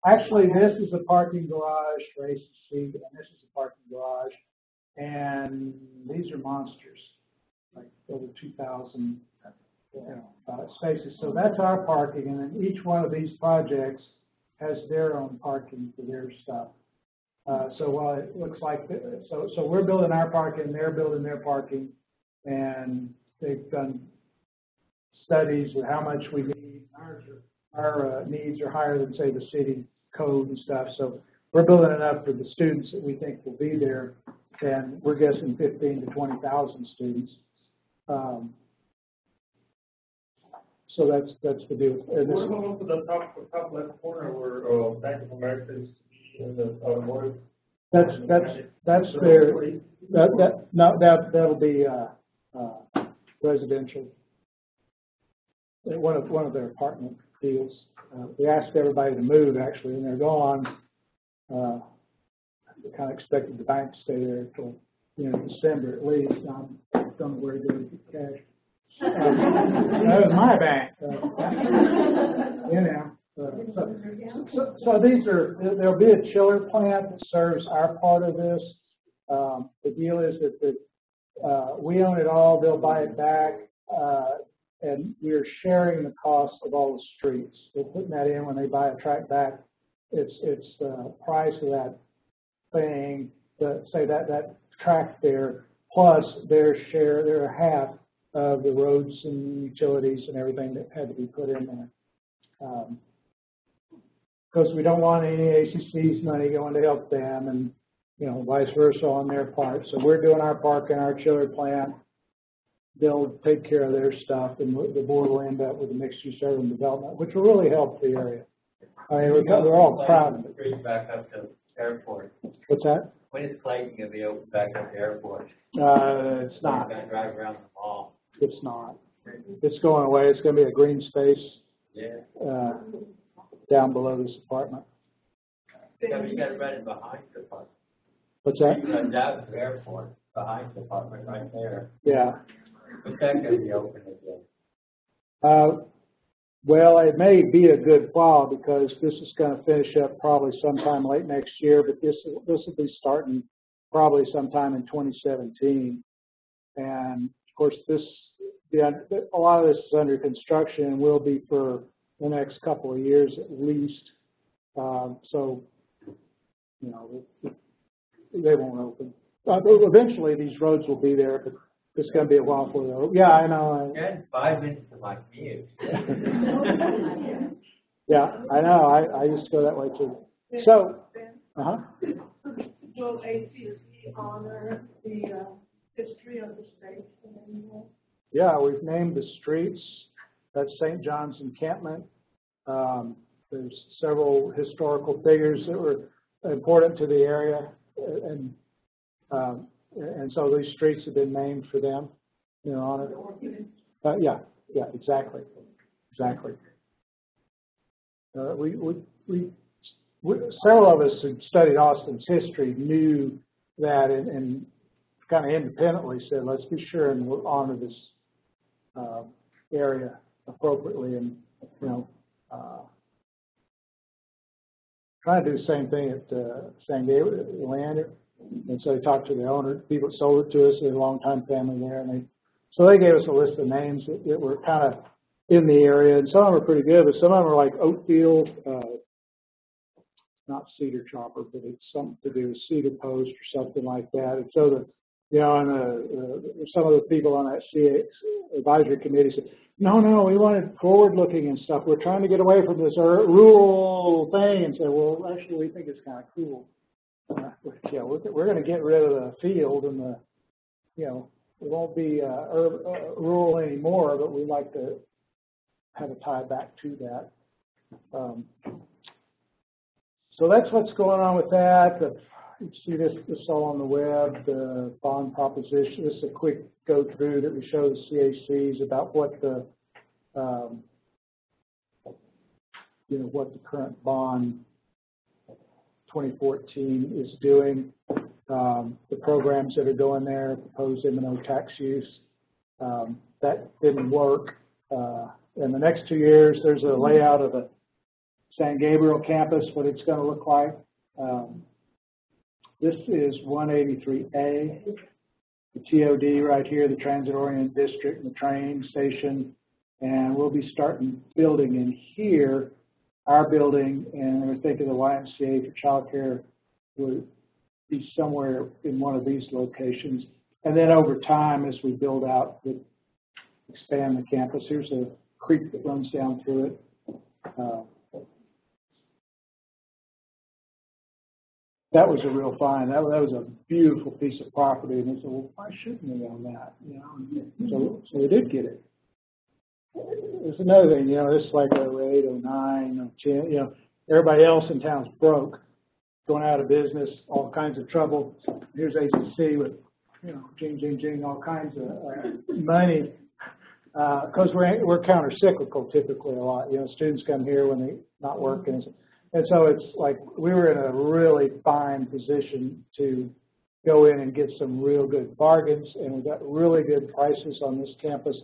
Actually, this is a parking garage for ACC, and this is a parking garage. And these are monsters, like over 2,000 spaces. So that's our parking, and then each one of these projects has their own parking for their stuff. So while it looks like, so we're building our parking, they're building their parking, and they've done studies of how much we need. Our needs are higher than, say, the city code and stuff. So we're building enough for the students that we think will be there, and we're guessing 15 to 20,000 students. So that's the deal. And We're going to the top left corner where Bank of America is in the automotive. That's their that'll be residential. One of their apartment deals. We asked everybody to move actually, and they're gone. They kind of expected the bank to stay there until December at least. I don't know where they're going to get cash. That was my bank. So these are, there'll be a chiller plant that serves our part of this. The deal is that we own it all, they'll buy it back, and we're sharing the cost of all the streets. They're putting that in when they buy a tract back. It's the price of that thing, say that tract there, plus their share, their half of the roads and utilities and everything that had to be put in there. Because we don't want any ACC's money going to help them, and vice versa on their part. So we're doing our park and our chiller plant. They'll take care of their stuff, and the board will end up with a mixed-use urban development, which will really help the area. I mean, we're all proud of it. Bridge back up to the airport. What's that? When is Clayton going to be open back up to the airport? It's not. You're going to drive around the mall. It's not. It's going away. It's going to be a green space. Yeah. Down below this apartment. You got to run it behind the apartment. What's that? You run down to the airport, behind the apartment right there. Yeah. But that's going to be open again. Well, it may be a good while because this is going to finish up probably sometime late next year, but this will be starting probably sometime in 2017. And of course, a lot of this is under construction and will be for the next couple of years at least. So, they won't open. But eventually, these roads will be there, but it's going to be a while before they're open. Yeah, I know. And 5 minutes to my commute. Yeah, I know. I used to go that way too. So, Will ACC honor the history of the state in any way? yeah, we've named the streets. That's St. John's Encampment. There's several historical figures that were important to the area, and so these streets have been named for them in their honor. Yeah, exactly. We several of us who studied Austin's history knew that, and kind of independently said, let's be sure and we'll honor this area appropriately, and trying to do the same thing at San Gabriel land. And so they talked to the owner, people that sold it to us, a longtime family there, and they gave us a list of names that were kind of in the area, and some of them are pretty good, but some of them are like Oakfield, not Cedar Chopper, but it's something to do with Cedar Post or something like that. And so some of the people on that CX advisory committee said, no, we wanted forward-looking and stuff. We're trying to get away from this rural thing, and said, well, actually, we think it's kind of cool. We're going to get rid of the field and it won't be rural anymore, but we like to have a tie back to that. So that's what's going on with that. You see this all on the web, the bond proposition. This is a quick go through that we show the CACs about what the what the current bond 2014 is doing. The programs that are going there, proposed M&O tax use, that didn't work. In the next 2 years, there's a layout of the San Gabriel campus, what it's going to look like. This is 183A, the TOD right here, the transit-oriented district, and the train station. And we'll be starting building in here, our building, and we're thinking the YMCA for child care would be somewhere in one of these locations. And then over time, as we build out, we'll expand the campus. Here's a creek that runs down through it. That was a real find. That was a beautiful piece of property, and they said, well, why shouldn't we own that? So we did get it. There's another thing, this is like 08, 09, 10, everybody else in town's broke, going out of business, all kinds of trouble. Here's ACC with, jing, all kinds of money, because we're counter-cyclical typically a lot. Students come here when they're not working. And so it's like we were in a really fine position to go in and get some real good bargains, and we got really good prices on this campus.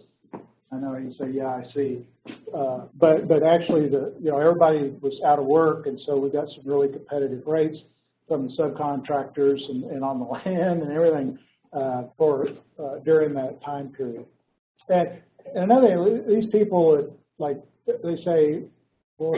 I know you say, yeah, I see. But actually, everybody was out of work, and so we got some really competitive rates from the subcontractors and on the land and everything during that time period. And another thing, these people, they say, well,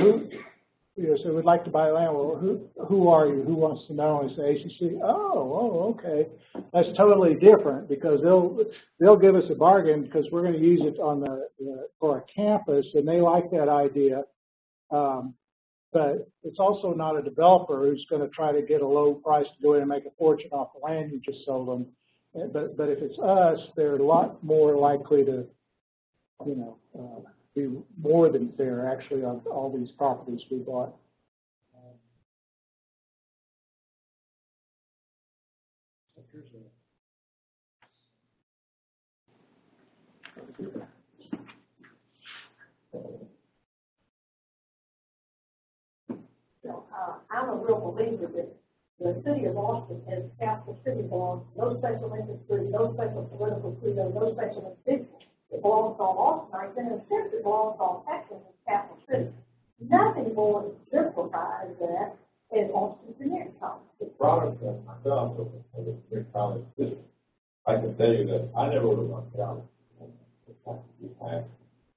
so we'd like to buy land. Well, who are you? Who wants to know? And I say ACC. Oh, okay. That's totally different because they'll give us a bargain because we're going to use it on for a campus, and they like that idea. But it's also not a developer who's going to try to get a low price to go in and make a fortune off the land you just sold them. But if it's us, they're a lot more likely to, be more than fair, actually, on all these properties we bought. I'm a real believer that the city of Austin has capital city bonds, no special industry, no special political credo, no special individual. It belongs to all Austinites, and in a sense, it belongs to all Texans and capital cities. Nothing more exemplifies that in Austin Community College. The product of myself of the community college system, I can tell you that I never would have gone to college. I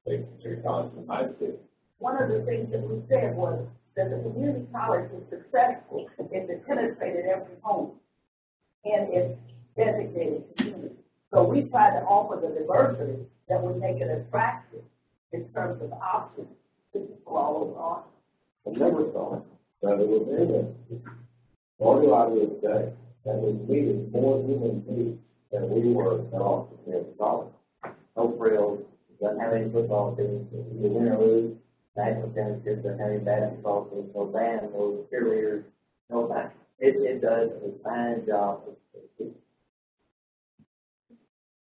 take community college in my city. One of the things that we said was that the community college was successful if it penetrated every home. in its designated community. So we try to offer the diversity that would make it attractive in terms of options to people all over Austin. I never thought that it was in it. Audio audio today, that was meeting more human beings than we were at Austin Community College. No Ferrell doesn't have any football teams. Either win or lose. National championships doesn't have any basketball teams. No band, no cheerleaders, no back. It does a fine job.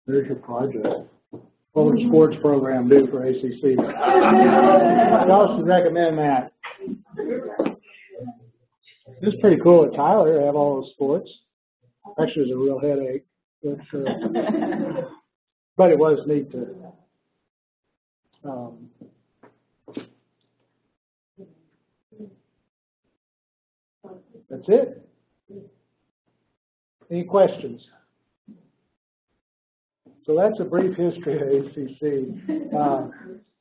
There's your project. What would a sports program do for ACC? I also recommend that. It's pretty cool at Tyler to have all those sports. Actually, it was a real headache, but it was neat to. That's it. Any questions? So that's a brief history of ACC.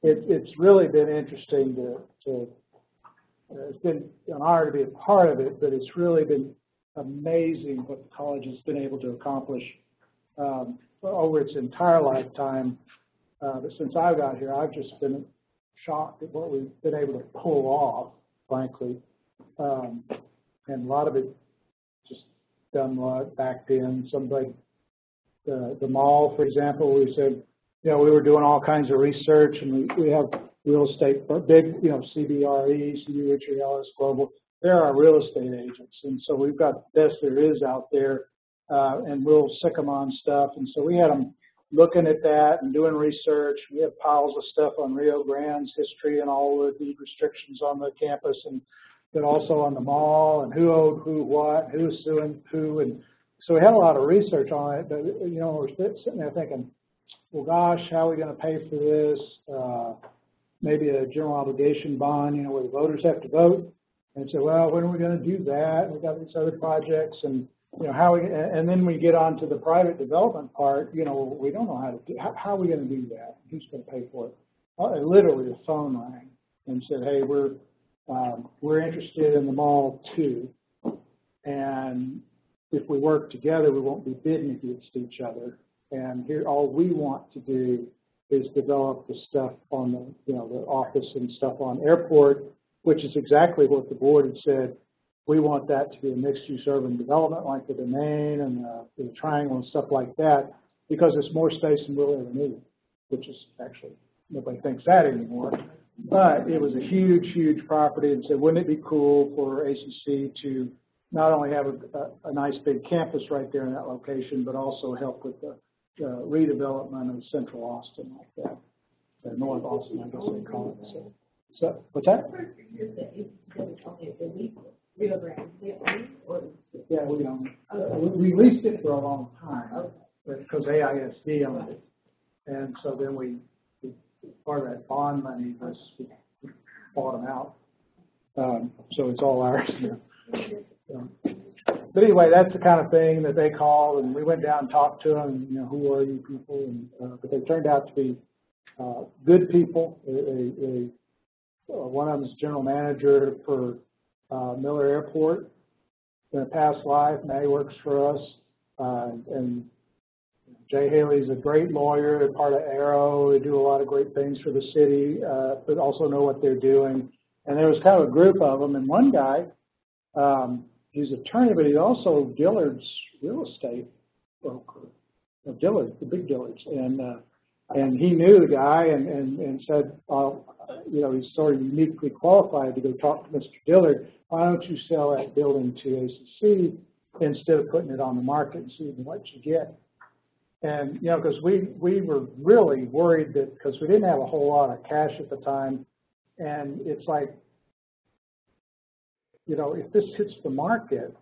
It's really been interesting to it's been an honor to be a part of it, but it's really been amazing what the college has been able to accomplish over its entire lifetime. But since I got here, I've just been shocked at what we've been able to pull off, frankly. And a lot of it just done back then. Somebody, the mall, for example, we said, we were doing all kinds of research, and we have real estate, big, CBRE, C.B. Richard Ellis, Global. They're our real estate agents, and so we've got the best there is out there, and we'll sick them on stuff. And so we had them looking at that and doing research. We have piles of stuff on Rio Grande's history and all the deed restrictions on the campus, and but also on the mall, and who owed who what, who was suing who, and so we had a lot of research on it. But we're sitting there thinking, well, gosh, how are we going to pay for this? Maybe a general obligation bond, where the voters have to vote. And so, well, when are we going to do that? We've got these other projects, and and then we get on to the private development part. We don't know how to do. How are we going to do that? Who's going to pay for it? Literally, the phone rang and said, hey, we're interested in the mall too, and if we work together, we won't be bidding against each other. And here, all we want to do is develop the stuff on the office and stuff on airport, which is exactly what the board had said. We want that to be a mixed-use urban development, like the Domain and the Triangle and stuff like that, because it's more space than we'll ever need, which is actually, nobody thinks that anymore. But it was a huge, huge property, and said, wouldn't it be cool for ACC to not only have a nice big campus right there in that location, but also help with the redevelopment of Central Austin like that, North Austin, I guess they call it. So what's that? Yeah, we own it. We leased it for a long time because AISD owned it, and so then we part of that bond money was we bought them out, so it's all ours now. But anyway, that's the kind of thing that they call, and we went down and talked to them, who are you people? And, but they turned out to be good people. One of them is general manager for Miller Airport in a past life. Now he works for us. And Jay Haley's a great lawyer. They're part of Arrow. They do a lot of great things for the city, but also know what they're doing. And there was kind of a group of them, and one guy, he's an attorney, but he's also Dillard's real estate broker. Dillard, the big Dillards, and he knew the guy and said, he's sort of uniquely qualified to go talk to Mr. Dillard. Why don't you sell that building to ACC instead of putting it on the market and seeing what you get? And because we were really worried that because we didn't have a whole lot of cash at the time, and it's like, if this hits the market,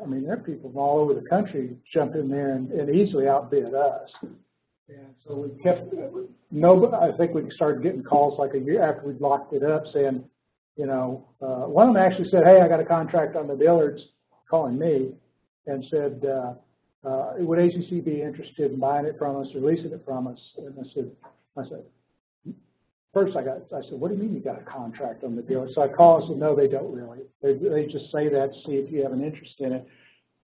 I mean, there are people all over the country jump in there and easily outbid us. And so we kept, I think we started getting calls like a year after we'd locked it up saying, one of them actually said, hey, I got a contract on the Dillards, calling me, and said, would ACC be interested in buying it from us or leasing it from us? And I said, first I said, what do you mean you got a contract on the deal? So I called and said, no, they don't really. They just say that to see if you have an interest in it.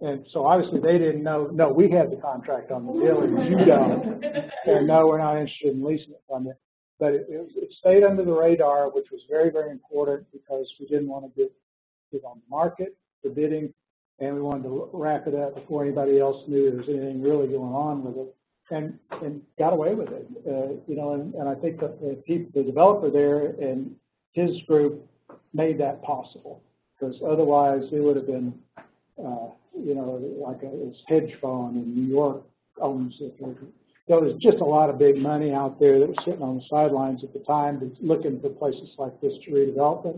And so obviously they didn't know, no, we had the contract on the deal and you don't. And no, we're not interested in leasing it from you. But it stayed under the radar, which was very, very important because we didn't want to get on the market for bidding, and we wanted to wrap it up before anybody else knew there was anything really going on with it, and got away with it. You know, and I think that the developer there and his group made that possible, because otherwise it would have been, you know, like this hedge fund in New York owns it. There was just a lot of big money out there that was sitting on the sidelines at the time looking for places like this to redevelop it.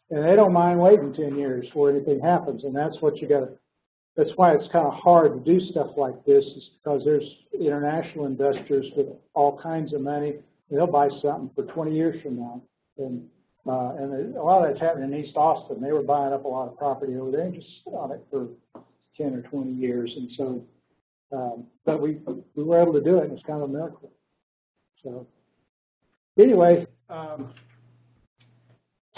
And they don't mind waiting 10 years before anything happens. And that's what you got to, that's why it's kind of hard to do stuff like this, is because there's international investors with all kinds of money. They'll buy something for 20 years from now. And a lot of that's happening in East Austin. They were buying up a lot of property over there and just sit on it for 10 or 20 years. And so, but we were able to do it, and it's kind of a miracle. So anyway,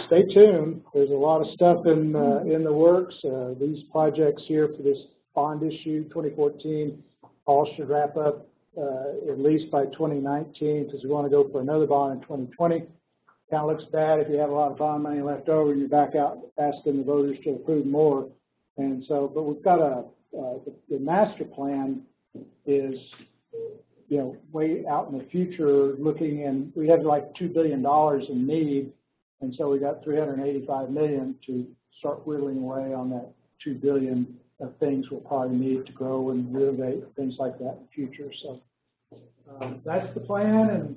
stay tuned. There's a lot of stuff in the works. These projects here for this bond issue 2014 all should wrap up at least by 2019, because we want to go for another bond in 2020. Kind of looks bad if you have a lot of bond money left over and you're back out asking the voters to approve more. And so, but we've got the master plan is, you know, way out in the future looking, and we have like $2 billion in need. And so we got $385 million to start whittling away on that $2 billion of things we'll probably need to grow and renovate, things like that in the future. So that's the plan, and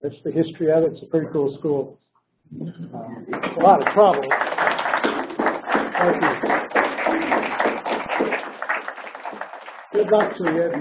that's the history of it. It's a pretty cool school. A lot of trouble. Thank you. Good luck to you.